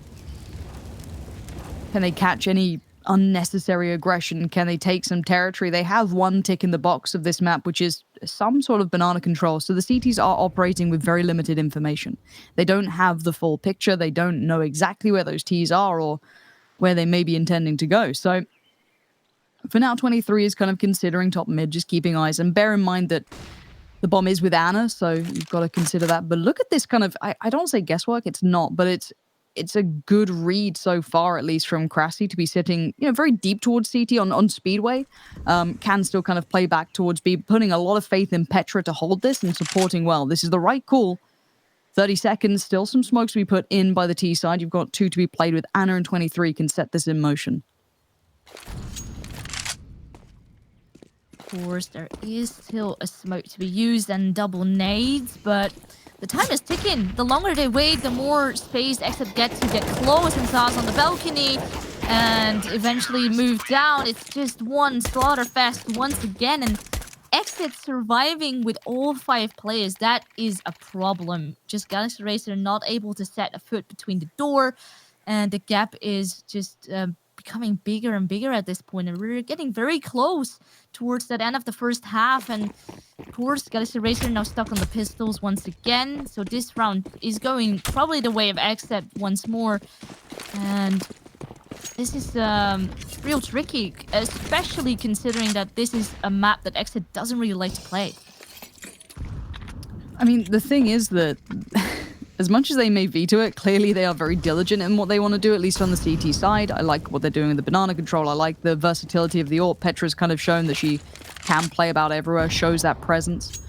Can they catch any unnecessary aggression? Can they take some territory? They have 1 tick in the box of this map, which is some sort of banana control. So the CTs are operating with very limited information. They don't have the full picture. They don't know exactly where those Ts are or where they may be intending to go. So for now, 23 is kind of considering top mid, just keeping eyes. And bear in mind that the bomb is with Anna, so you've got to consider that. But look at this kind of, I don't want to say guesswork, it's not, but it's a good read so far, at least from Krusty, to be sitting, very deep towards CT on Speedway. Can still kind of play back towards B, putting a lot of faith in Petra to hold this and supporting well. This is the right call. 30 seconds, still some smokes to be put in by the T side. You've got 2 to be played with. Anna and 23 can set this in motion. Of course, there is still a smoke to be used and double nades, but the time is ticking. The longer they wait, the more space XSET get to get close and Zaz on the balcony and eventually move down. It's just one slaughterfest once again, and XSET surviving with all 5 players. That is a problem. Just Galaxy Racer not able to set a foot between the door, and the gap is just becoming bigger and bigger at this point, and we're getting very close towards that end of the first half. And of course, Galaxy Racer now stuck on the pistols once again, so this round is going probably the way of XSET once more, and this is real tricky, especially considering that this is a map that XSET doesn't really like to play. I mean, the thing is that as much as they may veto it, clearly they are very diligent in what they want to do, at least on the CT side. I like what they're doing with the banana control. I like the versatility of the AWP. Petra's kind of shown that she can play about everywhere, shows that presence.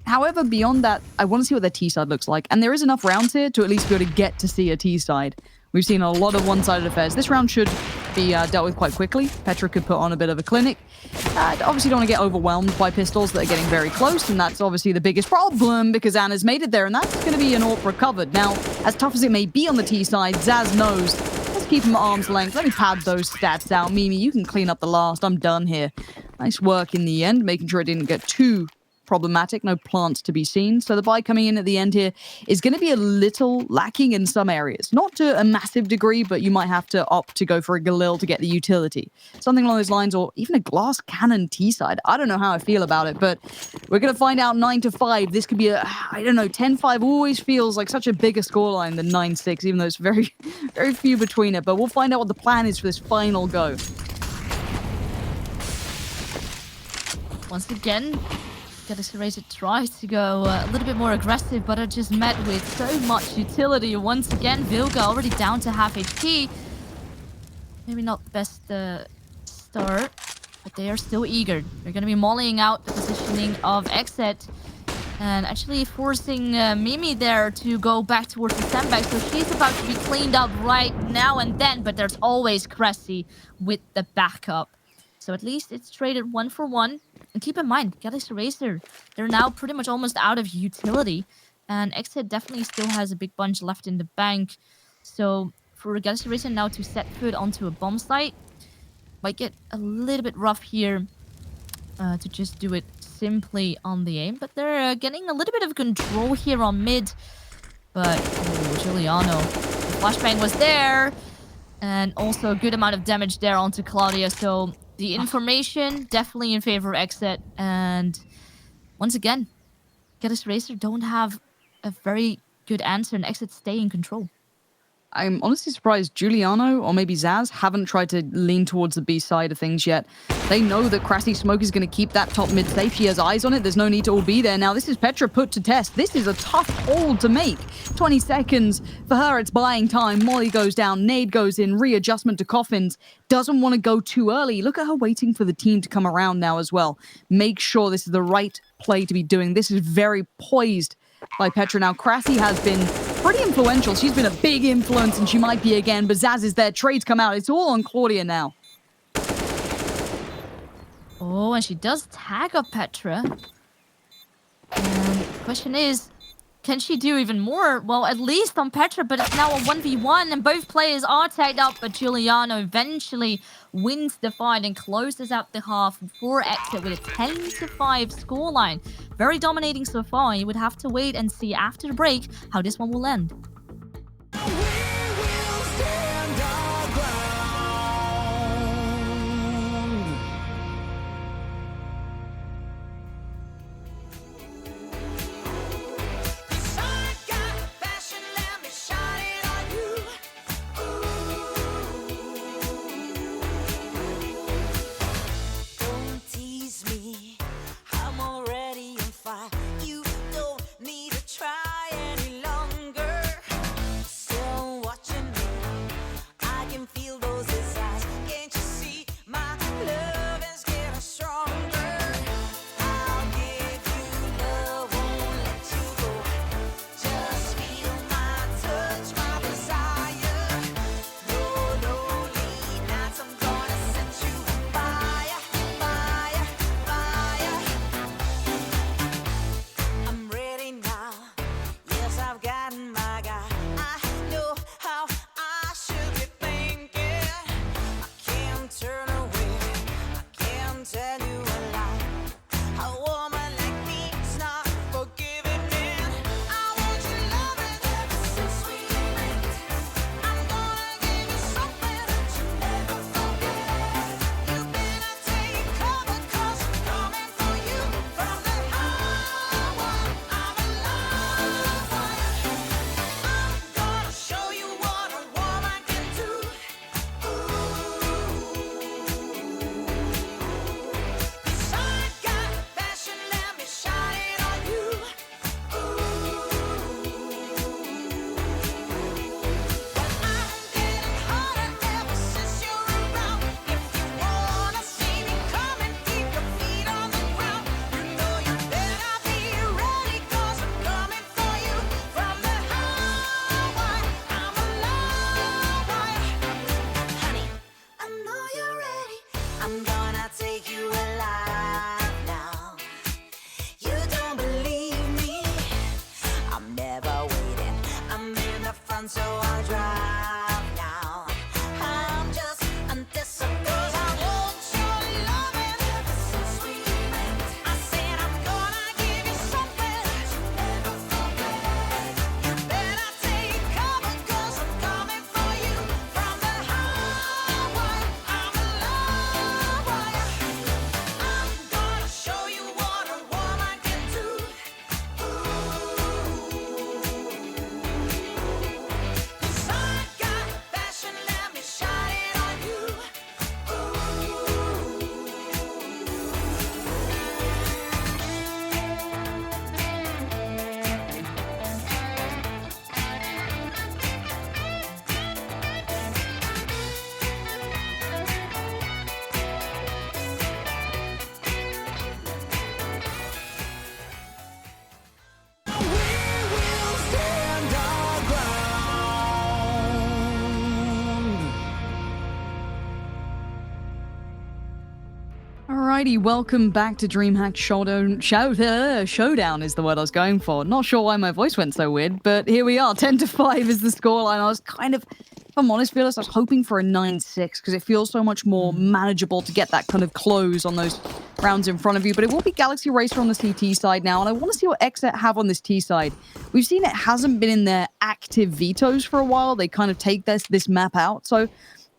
However, beyond that, I want to see what their T side looks like. And there is enough rounds here to at least be able to get to see a T side. We've seen a lot of one-sided affairs. This round should be dealt with quite quickly. Petra could put on a bit of a clinic. Obviously don't want to get overwhelmed by pistols that are getting very close, and that's obviously the biggest problem because Anna's made it there, and that's going to be an AWP recovered. Now, as tough as it may be on the T side, Zaz knows. Let's keep him at arm's length. Let me pad those stats out. Mimi, you can clean up the last. I'm done here. Nice work in the end, making sure it didn't get too problematic. No plants to be seen. So the buy coming in at the end here is going to be a little lacking in some areas. Not to a massive degree, but you might have to opt to go for a Galil to get the utility. Something along those lines, or even a glass cannon T-side. I don't know how I feel about it, but we're going to find out 9-5. This could be a, I don't know, 10-5 always feels like such a bigger scoreline than 9-6, even though it's very, very few between it. But we'll find out what the plan is for this final go. Once again, Galaxy Racer tries to go a little bit more aggressive, but are just met with so much utility. Once again, Vilga already down to half HP. Maybe not the best start, but they are still eager. They're going to be mollying out the positioning of XSET and actually forcing Mimi there to go back towards the sandbag. So she's about to be cleaned up right now and then, but there's always Cressy with the backup. So at least it's traded 1 for 1. And keep in mind, Galaxy Racer, they're now pretty much almost out of utility. And XSET definitely still has a big bunch left in the bank. So for Galaxy Racer now to set foot onto a bomb site, might get a little bit rough here to just do it simply on the aim. But they're getting a little bit of control here on mid. But, Giuliano, the flashbang was there. And also a good amount of damage there onto Claudia. So the information definitely in favor of XSET. And once again, Galaxy Racer don't have a very good answer, and XSET stay in control. I'm honestly surprised Giuliano or maybe Zaz haven't tried to lean towards the B side of things yet. They know that Cressy Smoke is going to keep that top mid safe. She has eyes on it. There's no need to all be there. Now, this is Petra put to test. This is a tough hold to make. 20 seconds. For her, it's buying time. Molly goes down. Nade goes in. Readjustment to coffins. Doesn't want to go too early. Look at her waiting for the team to come around now as well. Make sure this is the right play to be doing. This is very poised by Petra. Now, Cressy has been pretty influential. She's been a big influence, and she might be again, but Zaz is there. Trades come out. It's all on Claudia now. Oh, and she does tag up Petra. And the question is, can she do even more? Well, at least on Petra, but it's now a 1v1, and both players are tagged up, but Giuliano eventually wins the fight and closes out the half for XSET with a 10-5 scoreline. Very dominating so far. You would have to wait and see after the break how this one will end. Alrighty, welcome back to DreamHack Showdown is the word I was going for. Not sure why my voice went so weird, but here we are. 10-5 is the scoreline. I was kind of, if I'm honest, Fearless, I was hoping for a 9-6 because it feels so much more manageable to get that kind of close on those rounds in front of you. But it will be Galaxy Racer on the CT side now, and I want to see what XSET have on this T side. We've seen it hasn't been in their active vetoes for a while. They kind of take this map out. So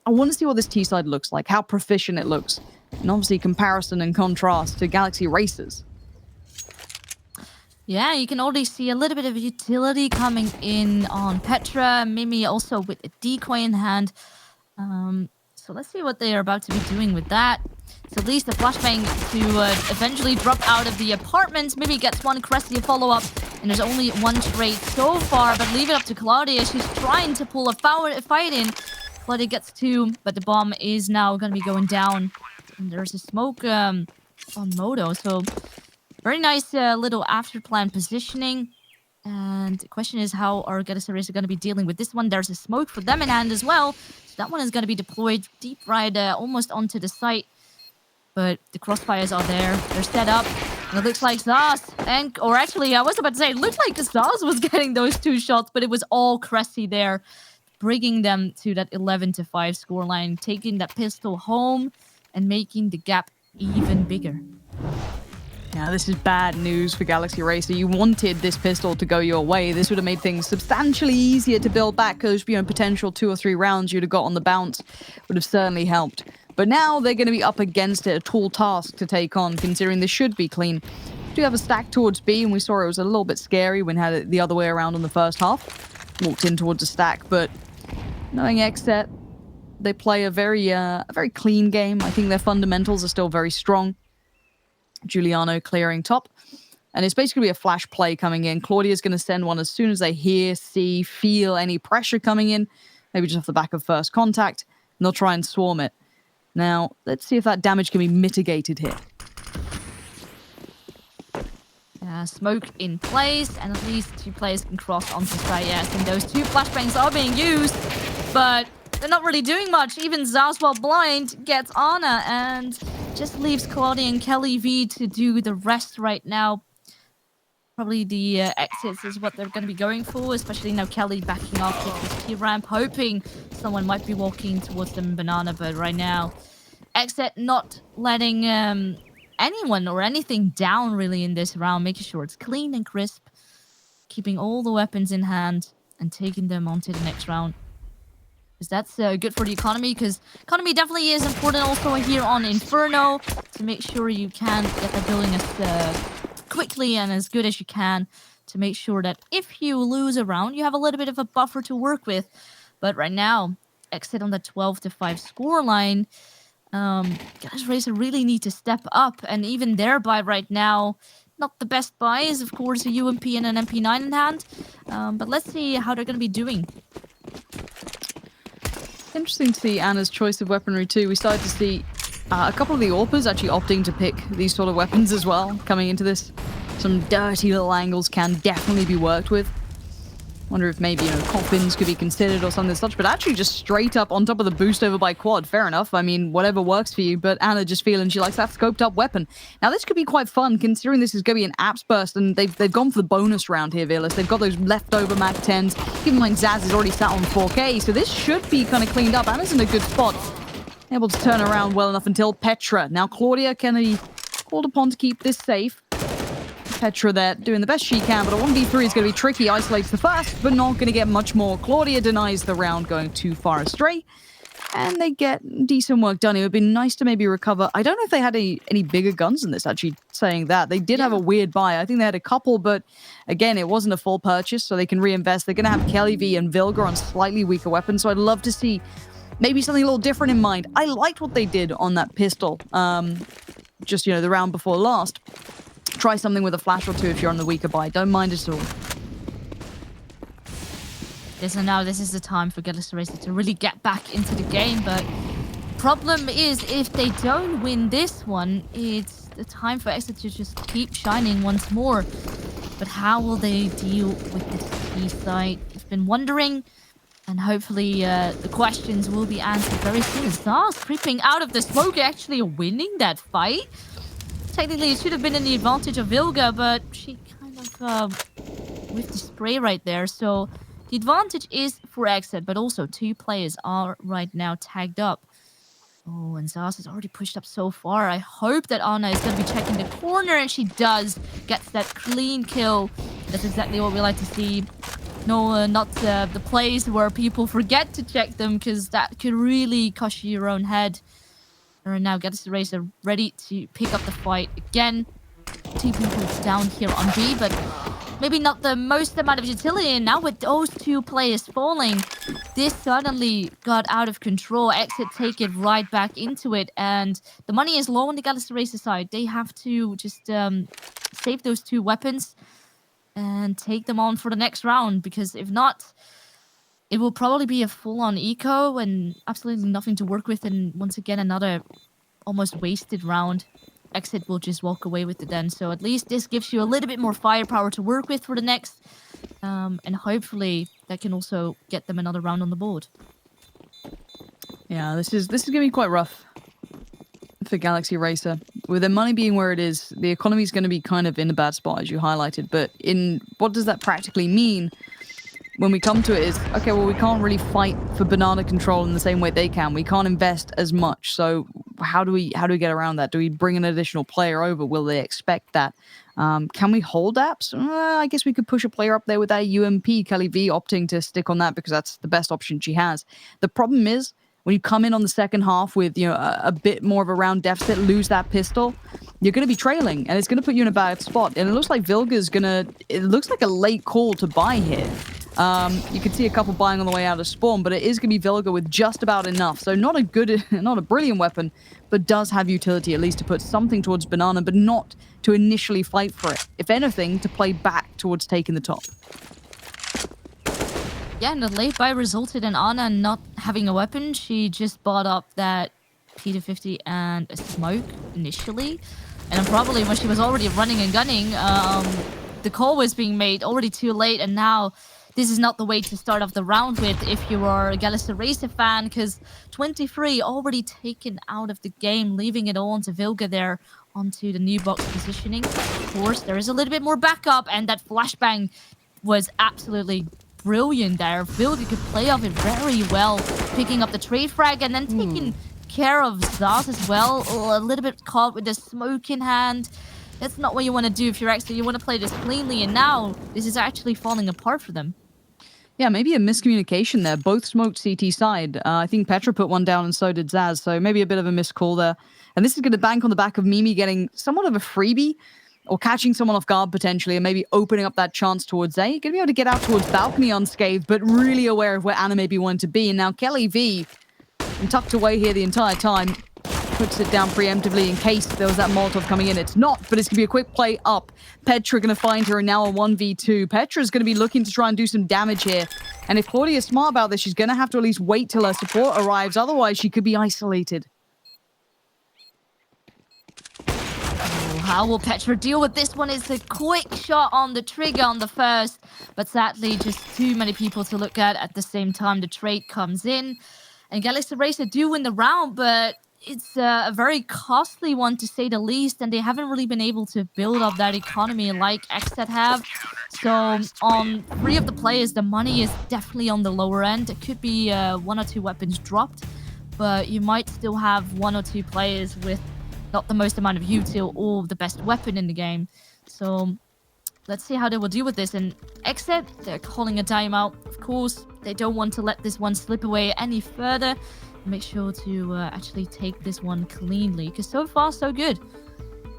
I want to see what this T side looks like, how proficient it looks. And obviously comparison and contrast to Galaxy Racers. Yeah, you can already see a little bit of utility coming in on Petra, Mimi also with a decoy in hand. So let's see what they are about to be doing with that. So at least the flashbang to eventually drop out of the apartment. Mimi gets one, Cressy a follow-up, and there's only one trade so far, but leave it up to Claudia. She's trying to pull a fight in. Claudia gets two, but the bomb is now going to be going down. And there's a smoke on Moto, so very nice little after-plan positioning. And the question is how are Galaxy Racer going to be dealing with this one. There's a smoke for them in hand as well. So that one is going to be deployed deep right almost onto the site. But the crossfires are there. They're set up. And it looks like Zaz, or actually, I was about to say, it looked like Zaz was getting those two shots, but it was all Cressy there, bringing them to that 11-5 scoreline, taking that pistol home and making the gap even bigger. Now, this is bad news for Galaxy Racer. You wanted this pistol to go your way. This would have made things substantially easier to build back because, potential 2 or 3 rounds you'd have got on the bounce would have certainly helped. But now they're going to be up against it, a tall task to take on, considering this should be clean. We do have a stack towards B, and we saw it was a little bit scary when had it the other way around on the first half. Walked in towards a stack, but knowing XSET, they play a very clean game. I think their fundamentals are still very strong. Giuliano clearing top. And it's basically a flash play coming in. Claudia's going to send one as soon as they hear, see, feel any pressure coming in. Maybe just off the back of first contact. And they'll try and swarm it. Now, let's see if that damage can be mitigated here. Smoke in place, and at least 2 players can cross onto site. Yes, and those 2 flashbangs are being used, but they're not really doing much. Even Zaz, while blind, gets Ana and just leaves Claudia and Kelly V to do the rest right now. Probably the exits is what they're going to be going for, especially now Kelly backing off with this P-ramp, hoping someone might be walking towards them in Banana, but right now, XSET not letting anyone or anything down really in this round, making sure it's clean and crisp, keeping all the weapons in hand and taking them onto the next round. Because that's good for the economy, because economy definitely is important also here on Inferno to make sure you can get the building as quickly and as good as you can to make sure that if you lose a round, you have a little bit of a buffer to work with. But right now, XSET on the 12-5 scoreline, Galaxy Racer really need to step up, and even their buy right now, not the best buy is of course a UMP and an MP9 in hand, but let's see how they're going to be doing. Interesting to see Anna's choice of weaponry too. We started to see a couple of the AWPers actually opting to pick these sort of weapons as well coming into this. Some dirty little angles can definitely be worked with. Wonder if maybe, coffins could be considered or something such, but actually just straight up on top of the boost over by quad. Fair enough. I mean, whatever works for you, but Anna just feeling she likes that scoped up weapon. Now, this could be quite fun considering this is going to be an apps burst, and they've gone for the bonus round here, Veerless. They've got those leftover Mac 10s. Keep in mind, Zaz is already sat on 4K, so this should be kind of cleaned up. Anna's in a good spot. Able to turn around well enough until Petra. Now, Claudia can be called upon to keep this safe. Petra there doing the best she can, but a 1v3 is going to be tricky. Isolates the first, but not going to get much more. Claudia denies the round going too far astray, and they get decent work done. It would be nice to maybe recover. I don't know if they had any bigger guns in this, actually, saying that. They did have a weird buy. I think they had a couple, but again, it wasn't a full purchase, so they can reinvest. They're going to have Kelly V and Vilga on slightly weaker weapons, so I'd love to see maybe something a little different in mind. I liked what they did on that pistol, just, the round before last. Try something with a flash or two if you're on the weaker buy. Don't mind it at all. Yes, and now this is the time for Galaxy Racer to really get back into the game, but problem is if they don't win this one, it's the time for XSET to just keep shining once more. But how will they deal with this T site? I've been wondering, and hopefully the questions will be answered very soon. Zaz creeping out of the smoke, actually winning that fight. technically it should have been in the advantage of Vilga, but she kind of with the spray right there. So the advantage is for XSET, but also 2 players are right now tagged up. Oh, and Zaz has already pushed up so far. I hope that Anna is going to be checking the corner, and she does. Gets that clean kill. That's exactly what we like to see. No, not the plays where people forget to check them, because that could really cost you your own head. And now Galaxy Racer ready to pick up the fight again. 2 people down here on B, but maybe not the most amount of utility. And now with those 2 players falling, this suddenly got out of control. XSET take it right back into it, and the money is low on the Galaxy Racer side. They have to just save those 2 weapons and take them on for the next round, because if not, it will probably be a full-on eco and absolutely nothing to work with, and once again another almost wasted round. XSET will just walk away with it then. So at least this gives you a little bit more firepower to work with for the next. And hopefully that can also get them another round on the board. Yeah, this is gonna be quite rough for Galaxy Racer. With their money being where it is, the economy is going to be kind of in a bad spot, as you highlighted. But in what does that practically mean? When we come to it is, okay, well, we can't really fight for banana control in the same way they can. We can't invest as much. So how do we get around that? Do we bring an additional player over? Will they expect that? Can we hold apps? I guess we could push a player up there with that UMP. Kelly V opting to stick on that because that's the best option she has. The problem is, when you come in on the second half with, you know, a bit more of a round deficit, lose that pistol, you're going to be trailing, and it's going to put you in a bad spot. And it looks like Vilga's it looks like a late call to buy here. You can see a couple buying on the way out of spawn, but it is going to be Vilga with just about enough. So not a brilliant weapon, but does have utility, at least to put something towards banana, but not to initially fight for it. If anything, to play back towards taking the top. Yeah, and the late buy resulted in Anna not having a weapon. She just bought up that P250 and a smoke initially. And then probably when she was already running and gunning, the call was being made already too late. And now this is not the way to start off the round with if you are a Galaxy Racer fan, because 23 already taken out of the game, leaving it all onto Vilga there onto the new box positioning. Of course, there is a little bit more backup, and that flashbang was absolutely brilliant there. Vilga could play off it very well, picking up the trade frag and then taking care of Zaz as well. A little bit caught with the smoke in hand. That's not what you want to do if you're actually, you want to play this cleanly, and now this is actually falling apart for them. Yeah, maybe a miscommunication there. Both smoked CT side. I think Petra put one down and so did Zaz, so maybe a bit of a missed call there. And this is going to bank on the back of Mimi getting somewhat of a freebie, or catching someone off guard potentially, and maybe opening up that chance towards A. Going to be able to get out towards balcony unscathed, but really aware of where Anna maybe wanted to be. And now Kelly V, tucked away here the entire time, puts it down preemptively in case there was that Molotov coming in. It's not, but it's going to be a quick play up. Petra going to find her, and now a 1v2. Petra's going to be looking to try and do some damage here. And if Claudia's smart about this, she's going to have to at least wait till her support arrives. Otherwise, she could be isolated. How will Petra deal with this one? It's a quick shot on the trigger on the first, but sadly just too many people to look at the same time. The trade comes in, and Galaxy Racer do win the round, but it's a very costly one to say the least, and they haven't really been able to build up that economy like XSET have. So on 3 of the players, the money is definitely on the lower end. It could be 1 or 2 weapons dropped, but you might still have 1 or 2 players with not the most amount of util or the best weapon in the game. So let's see how they will deal with this. And XSET, they're calling a timeout. Of course, they don't want to let this one slip away any further. Make sure to actually take this one cleanly, because so far, so good.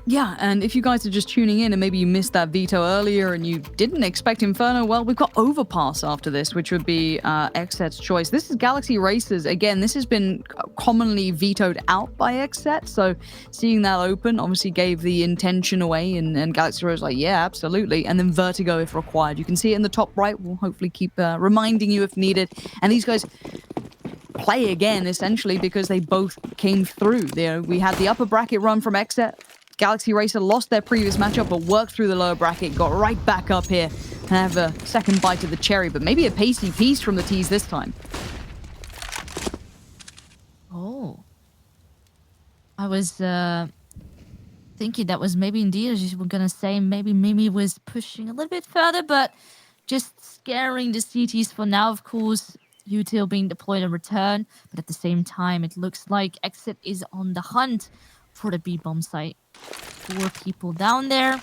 Yeah, and if you guys are just tuning in and maybe you missed that veto earlier and you didn't expect Inferno, well, we've got Overpass after this, which would be XSET's choice. This is Galaxy Racers. Again, this has been commonly vetoed out by XSET, so seeing that open obviously gave the intention away, and Galaxy Racers like, yeah, absolutely. And then Vertigo if required. You can see it in the top right. We'll hopefully keep reminding you if needed. And these guys play again, essentially, because they both came through. We had the upper bracket run from XSET. Galaxy Racer lost their previous matchup, but worked through the lower bracket, got right back up here, and have a second bite of the cherry, but maybe a pacey piece from the tees this time. Oh. I was thinking that was maybe indeed, as you were gonna say, maybe Mimi was pushing a little bit further, but just scaring the CTs for now, of course. Util being deployed in return, but at the same time, it looks like XSET is on the hunt for the B-bomb site. 4 people down there.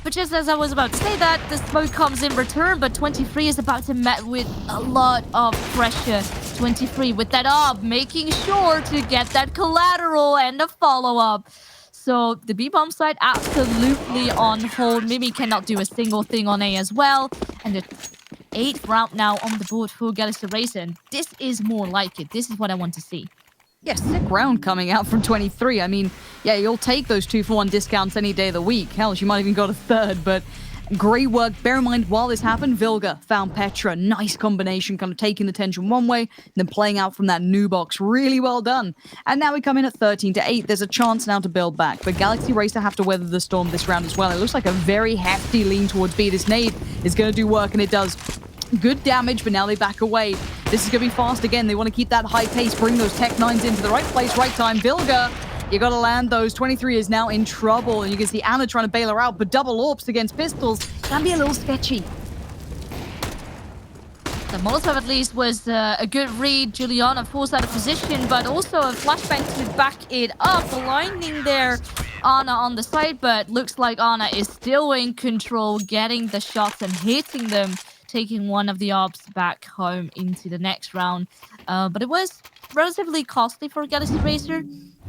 But just as I was about to say that, the smoke comes in return, but 23 is about to met with a lot of pressure. 23 with that up, making sure to get that collateral and the follow-up. So the B-bomb site absolutely on hold. Mimi cannot do a single thing on A as well. And the 8th round now on the board for Galaxy Racer. And this is more like it. This is what I want to see. Yeah, sick round coming out from 23. I mean, yeah, you'll take those 2-for-1 discounts any day of the week. Hell, she might even got a third, but great work. Bear in mind, while this happened, Vilga found Petra. Nice combination, kind of taking the tension one way, and then playing out from that new box. Really well done. And now we come in at 13-8. There's a chance now to build back, but Galaxy Racer have to weather the storm this round as well. It looks like a very hefty lean towards B. This nade is going to do work, and it does. Good damage, but now they back away. This is going to be fast again. They want to keep that high pace, bring those Tech 9s into the right place, right time. Vilga, you got to land those. 23 is now in trouble, and you can see Anna trying to bail her out, but double AWPs against pistols can be a little sketchy. The Molotov at least was a good read. Juliana forced out of position, but also a flashbang to back it up. Blinding there Anna on the side, but looks like Anna is still in control, getting the shots and hitting them, taking one of the ops back home into the next round. But it was relatively costly for Galaxy Racer,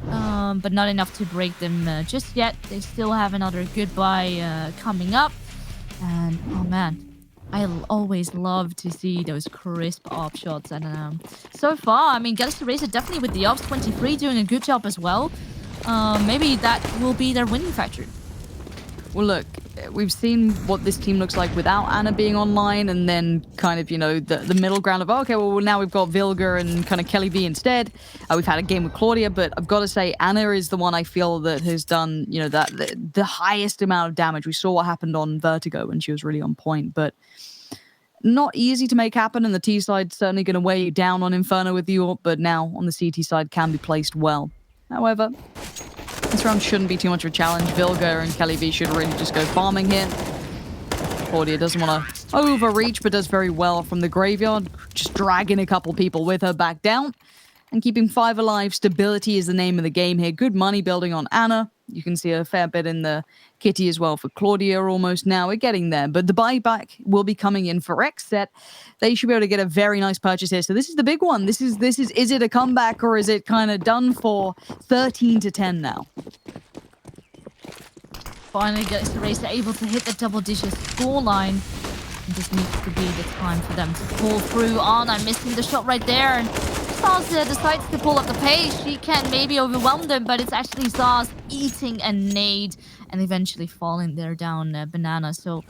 but not enough to break them just yet. They still have another goodbye coming up. And, oh man, I always love to see those crisp op shots. And so far, I mean, Galaxy Racer definitely with the ops, 23 doing a good job as well. Maybe that will be their winning factor. Well, look, we've seen what this team looks like without Anna being online, and then kind of, you know, the middle ground of, okay, well, now we've got Vilga and kind of Kelly V instead. We've had a game with Claudia, but I've got to say, Anna is the one I feel that has done, you know, that the highest amount of damage. We saw what happened on Vertigo when she was really on point, but not easy to make happen, and the T side's certainly going to weigh you down on Inferno with the AWP, but now on the CT side can be placed well. However, this round shouldn't be too much of a challenge. Vilga and Kelly V should really just go farming here. Claudia doesn't want to overreach, but does very well from the graveyard. Just dragging a couple people with her back down. And keeping 5 alive. Stability is the name of the game here. Good money building on Anna. You can see a fair bit in the kitty as well for Claudia almost now. We're getting there. But the buyback will be coming in for XSET. They should be able to get a very nice purchase here. So this is the big one. This is it a comeback or is it kind of done for? 13-10 now. Finally gets the Racer able to hit the double-digit scoreline. This needs to be the time for them to pull through. Anna missing the shot right there. And Zaz decides to pull up the pace. She can maybe overwhelm them, but it's actually Zaz eating a nade and eventually falling there down Banana. So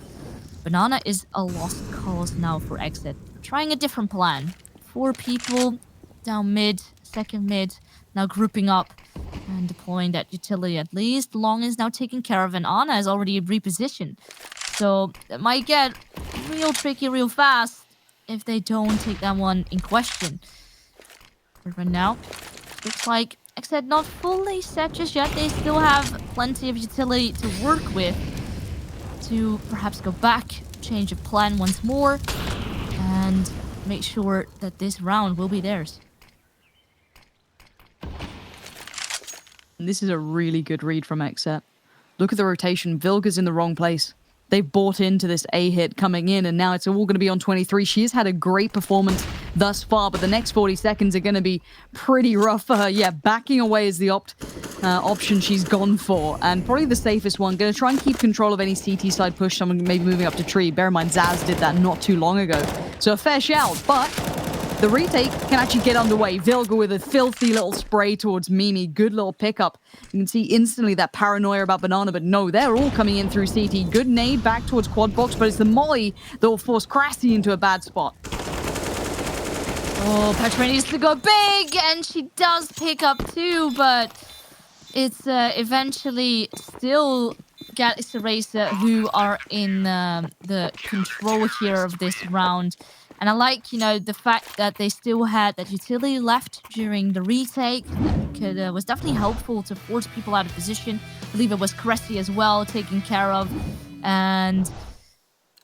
Banana is a lost cause now for XSET. Trying a different plan. 4 people down mid, second mid, now grouping up and deploying that utility at least. Long is now taken care of, and Anna is already repositioned. So it might get real tricky real fast if they don't take that one in question. But right now, looks like XSET not fully set just yet. They still have plenty of utility to work with to perhaps go back, change of plan once more, and make sure that this round will be theirs. This is a really good read from XSET. Look at the rotation. Vilga's in the wrong place. They've bought into this A hit coming in, and now it's all going to be on 23. She has had a great performance thus far, but the next 40 seconds are going to be pretty rough for her. Yeah, backing away is the option she's gone for, and probably the safest one. Going to try and keep control of any CT side push, someone maybe moving up to tree. Bear in mind, Zaz did that not too long ago. So a fair shout, but the retake can actually get underway. Vilga with a filthy little spray towards Mimi. Good little pickup. You can see instantly that paranoia about Banana, but no, they're all coming in through CT. Good nade back towards quad box, but it's the molly that will force Crassi into a bad spot. Oh, Petra needs to go big, and she does pick up 2, but it's eventually still Galaxy Racer who are in the control here of this round. And I like, you know, the fact that they still had that utility left during the retake. That was definitely helpful to force people out of position. believe it was Cressy as well taken care of. And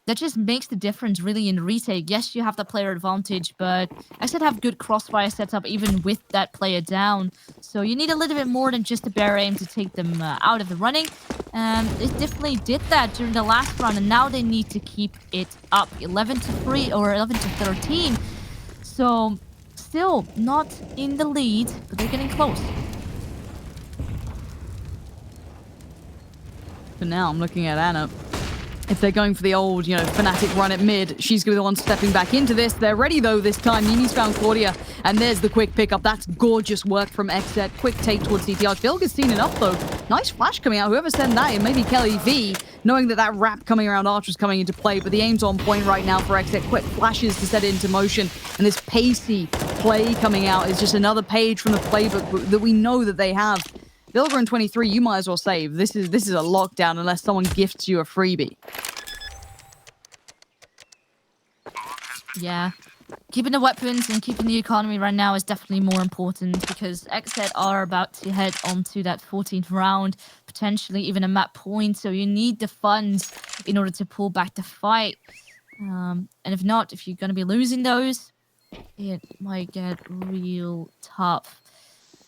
that just makes the difference really in retake. Yes, you have the player advantage, but XSET have good crossfire setup even with that player down. So you need a little bit more than just a bare aim to take them out of the running. And they definitely did that during the last round, and now they need to keep it up. 11-3 or 11-13. So still not in the lead, but they're getting close. For now, I'm looking at Anna. If they're going for the old, Fnatic run at mid, she's going to be the one stepping back into this. They're ready, though, this time. Mimi's found Claudia, and there's the quick pickup. That's gorgeous work from XSET. Quick take towards CTR. Bilga's seen enough, though. Nice flash coming out. Whoever sent that in, maybe Kelly V, knowing that wrap coming around Arch was coming into play, but the aim's on point right now for XSET. Quick flashes to set it into motion, and this pacey play coming out is just another page from the playbook that we know that they have. Bilga in 23, you might as well save. This is a lockdown unless someone gifts you a freebie. Yeah. Keeping the weapons and keeping the economy right now is definitely more important because XSET are about to head onto that 14th round, potentially even a map point. So you need the funds in order to pull back the fight. And if not, if you're going to be losing those, it might get real tough.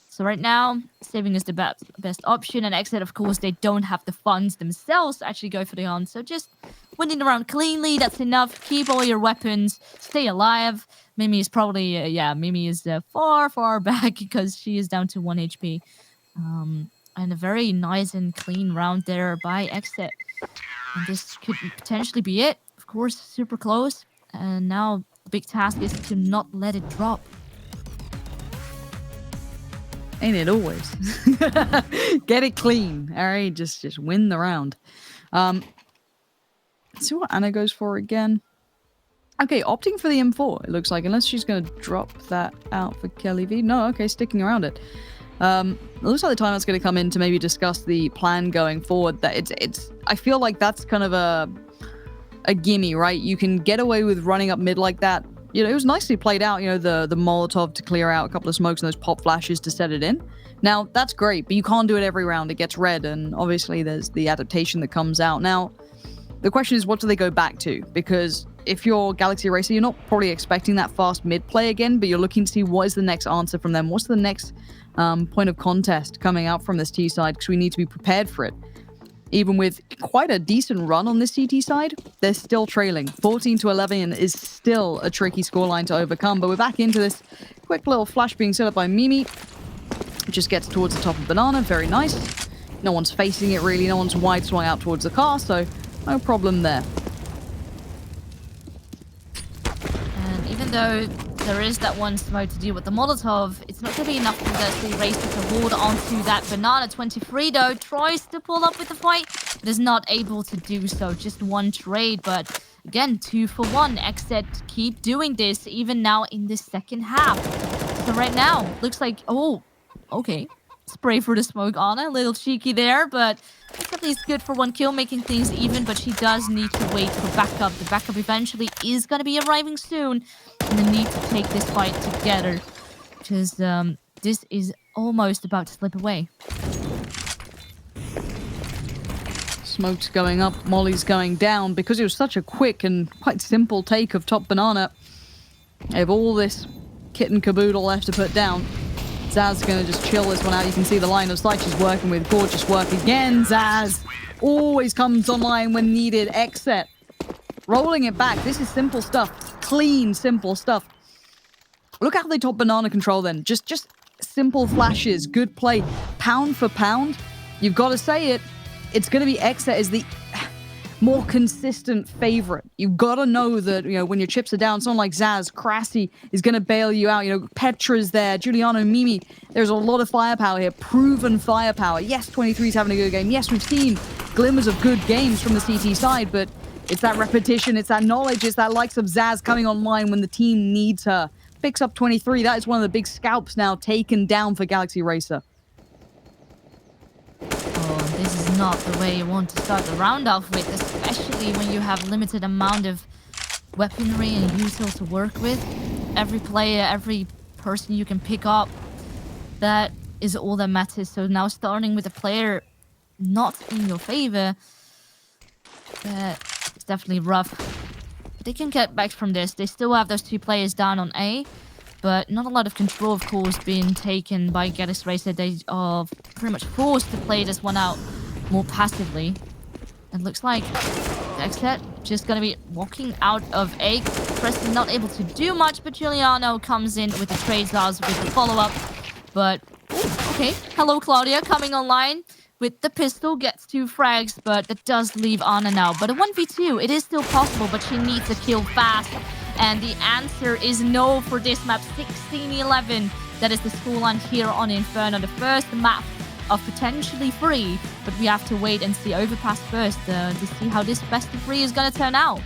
So right now, saving is the best option. And XSET, of course, they don't have the funds themselves to actually go for the hunt. So just winning the round cleanly, that's enough. Keep all your weapons. Stay alive. Mimi is probably, Mimi is far, far back because she is down to 1 HP. And a very nice and clean round there by XSET. And this could potentially be it. Of course, super close. And now the big task is to not let it drop. Ain't it always? Get it clean. All right, just win the round. Let's see what Anna goes for again. Okay, opting for the M4, it looks like, unless she's going to drop that out for Kelly V. No, okay, sticking around it. It looks like the time that's going to come in to maybe discuss the plan going forward. That I feel like that's kind of a gimme, right? You can get away with running up mid like that. It was nicely played out, the Molotov to clear out a couple of smokes and those pop flashes to set it in. Now, that's great, but you can't do it every round. It gets red, and obviously there's the adaptation that comes out. Now, the question is, what do they go back to? Because if you're Galaxy Racer, you're not probably expecting that fast mid play again, but you're looking to see what is the next answer from them. What's the next point of contest coming out from this T side? Because we need to be prepared for it. Even with quite a decent run on this CT side, they're still trailing. 14-11 is still a tricky scoreline to overcome, but we're back into this quick little flash being set up by Mimi. It just gets towards the top of Banana, very nice. No one's facing it really, no one's wide swung out towards the car, so no problem there. And even though there is that one smoke to deal with the Molotov, it's not going to be enough for the Racer to hold onto that Banana. 23 though, tries to pull up with the fight, but is not able to do so. Just one trade, but again, 2 for 1. XSET keep doing this even now in the second half. So right now, looks like, oh, okay. Spray for the smoke, Anna. A little cheeky there, but it's at least good for 1 kill, making things even, but she does need to wait for backup. The backup eventually is going to be arriving soon, and they need to take this fight together, because this is almost about to slip away. Smoke's going up, Molly's going down, because it was such a quick and quite simple take of top Banana. They have all this kit and caboodle left to put down. Zaz is going to just chill this one out. You can see the line of sight she's working with. Gorgeous work again. Zaz always comes online when needed. XSET rolling it back. This is simple stuff. Clean, simple stuff. Look how they top Banana control then. Just simple flashes. Good play. Pound for pound. You've got to say it. It's going to be XSET is the more consistent favorite. You've got to know that, when your chips are down, someone like Zaz, Crassi is going to bail you out. Petra's there, Giuliano, Mimi. There's a lot of firepower here, proven firepower. Yes, 23's having a good game. Yes, we've seen glimmers of good games from the CT side, but it's that repetition, it's that knowledge, it's that likes of Zaz coming online when the team needs her. Picks up 23. That is one of the big scalps now taken down for Galaxy Racer. Oh, this is not the way you want to start the round off with, especially when you have limited amount of weaponry and util to work with. Every player, every person you can pick up, that is all that matters. So now starting with a player not in your favor. It's definitely rough. But they can get back from this. They still have those 2 players down on A, but not a lot of control, of course, being taken by Galaxy Racer. They are pretty much forced to play this one out more passively. It looks like XSET just gonna be walking out of A. Preston not able to do much, but Giuliano comes in with the trade stars with the follow-up. But, okay, hello Claudia coming online with the pistol, gets 2 frags, but that does leave Anna now. But a 1v2, it is still possible, but she needs a kill fast. And the answer is no for this map, 16-11. That is the scoreline here on Inferno, the first map of potentially 3, but we have to wait and see Overpass first to see how this best of 3 is going to turn out.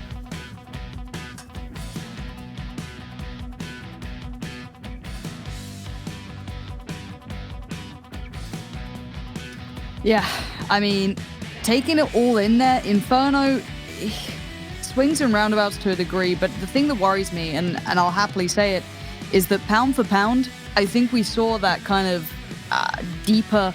Yeah, I mean, taking it all in there, Inferno swings and roundabouts to a degree, but the thing that worries me, and I'll happily say it, is that pound for pound, I think we saw that kind of deeper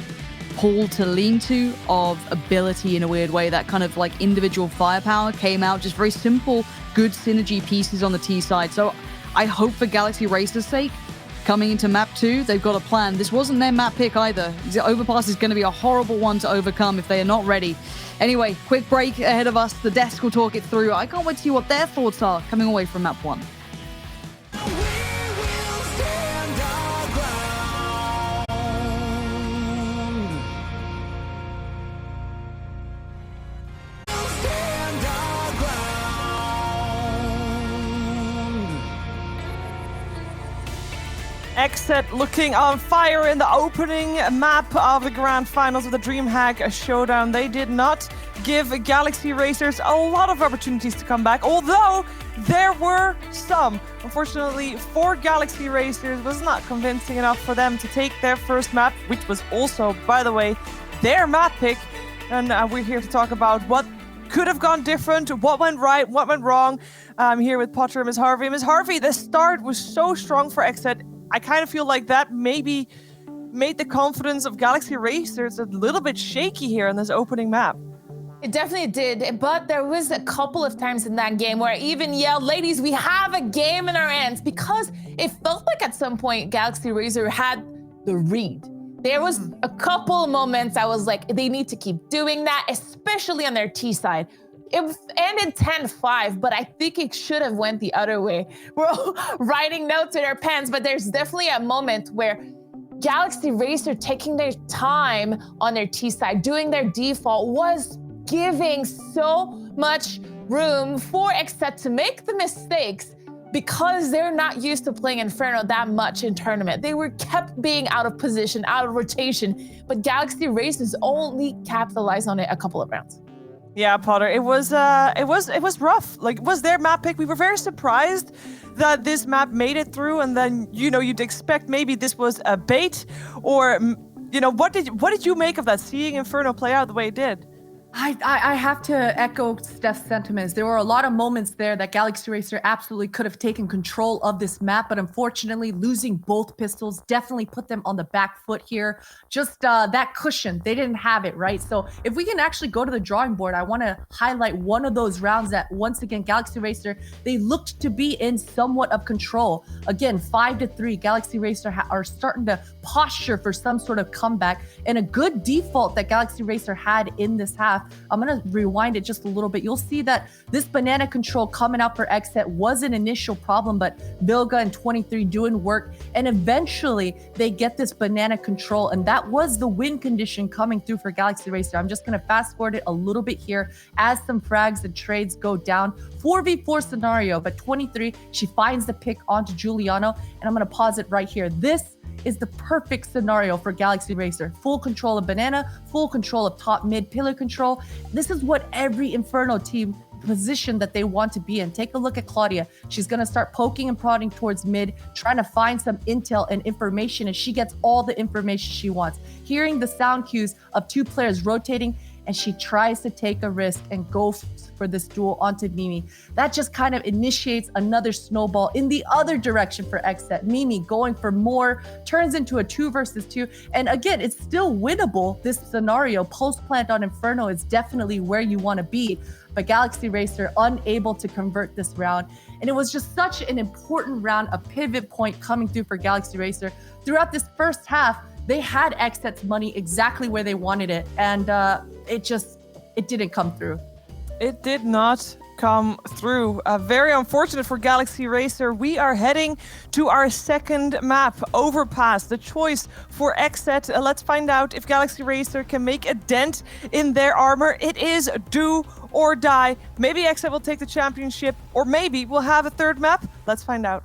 pull to lean to of ability in a weird way. That kind of like individual firepower came out, just very simple, good synergy pieces on the T side. So I hope for Galaxy Racer's sake, coming into map 2, they've got a plan. This wasn't their map pick either. The Overpass is going to be a horrible one to overcome if they are not ready. Anyway, quick break ahead of us. The desk will talk it through. I can't wait to see what their thoughts are coming away from map 1. XSET looking on fire in the opening map of the grand finals of the DreamHack Showdown. They did not give Galaxy Racers a lot of opportunities to come back, although there were some. Unfortunately, for Galaxy Racers, was not convincing enough for them to take their first map, which was also, by the way, their map pick. And we're here to talk about what could have gone different, what went right, what went wrong. I'm here with Potter and Ms. Harvey. Ms. Harvey, the start was so strong for XSET. I kind of feel like that maybe made the confidence of Galaxy Racers a little bit shaky here in this opening map. It definitely did, but there was a couple of times in that game where I even yelled, ladies, we have a game in our hands, because it felt like at some point Galaxy Racer had the read. There was a couple of moments I was like, they need to keep doing that, especially on their T side. It ended 10-5, but I think it should have went the other way. We're all writing notes in our pens, but there's definitely a moment where Galaxy Racer taking their time on their T side, doing their default, was giving so much room for XSET to make the mistakes because they're not used to playing Inferno that much in tournament. They were kept being out of position, out of rotation, but Galaxy Racers only capitalized on it a couple of rounds. Yeah, Potter, it was rough. Like, it was their map pick. We were very surprised that this map made it through, and then, you know, you'd expect maybe this was a bait, or, you know, what did you make of that, seeing Inferno play out the way it did? I have to echo Steph's sentiments. There were a lot of moments there that Galaxy Racer absolutely could have taken control of this map, but unfortunately losing both pistols definitely put them on the back foot here. Just that cushion, they didn't have it, right? So if we can actually go to the drawing board, I want to highlight one of those rounds that, once again, Galaxy Racer, they looked to be in somewhat of control. Again, 5-3, Galaxy Racer are starting to posture for some sort of comeback, and a good default that Galaxy Racer had in this half. I'm going to rewind it just a little bit. You'll see that this banana control coming out for XSET was an initial problem, but Vilga and 23 doing work, and eventually they get this banana control, and that was the win condition coming through for Galaxy Racer. I'm just going to fast forward it a little bit here as some frags and trades go down. 4v4 scenario, but 23, she finds the pick onto Giuliano, and I'm going to pause it right here. This is the perfect scenario for Galaxy Racer. Full control of banana, full control of top mid pillar control. This is what every Inferno team position that they want to be in. Take a look at Claudia. She's going to start poking and prodding towards mid, trying to find some intel and information, and she gets all the information she wants. Hearing the sound cues of 2 players rotating, and she tries to take a risk and go for this duel onto Mimi. That just kind of initiates another snowball in the other direction for XSET. Mimi going for more, turns into a 2 versus 2. And again, it's still winnable, this scenario. Post plant on Inferno is definitely where you want to be. But Galaxy Racer unable to convert this round. And it was just such an important round, a pivot point coming through for Galaxy Racer. Throughout this first half, they had XSET's money exactly where they wanted it. And it didn't come through. It did not come through. Very unfortunate for Galaxy Racer. We are heading to our second map, Overpass, the choice for XSET. Let's find out if Galaxy Racer can make a dent in their armor. It is do or die. Maybe XSET will take the championship, or maybe we'll have a third map. Let's find out.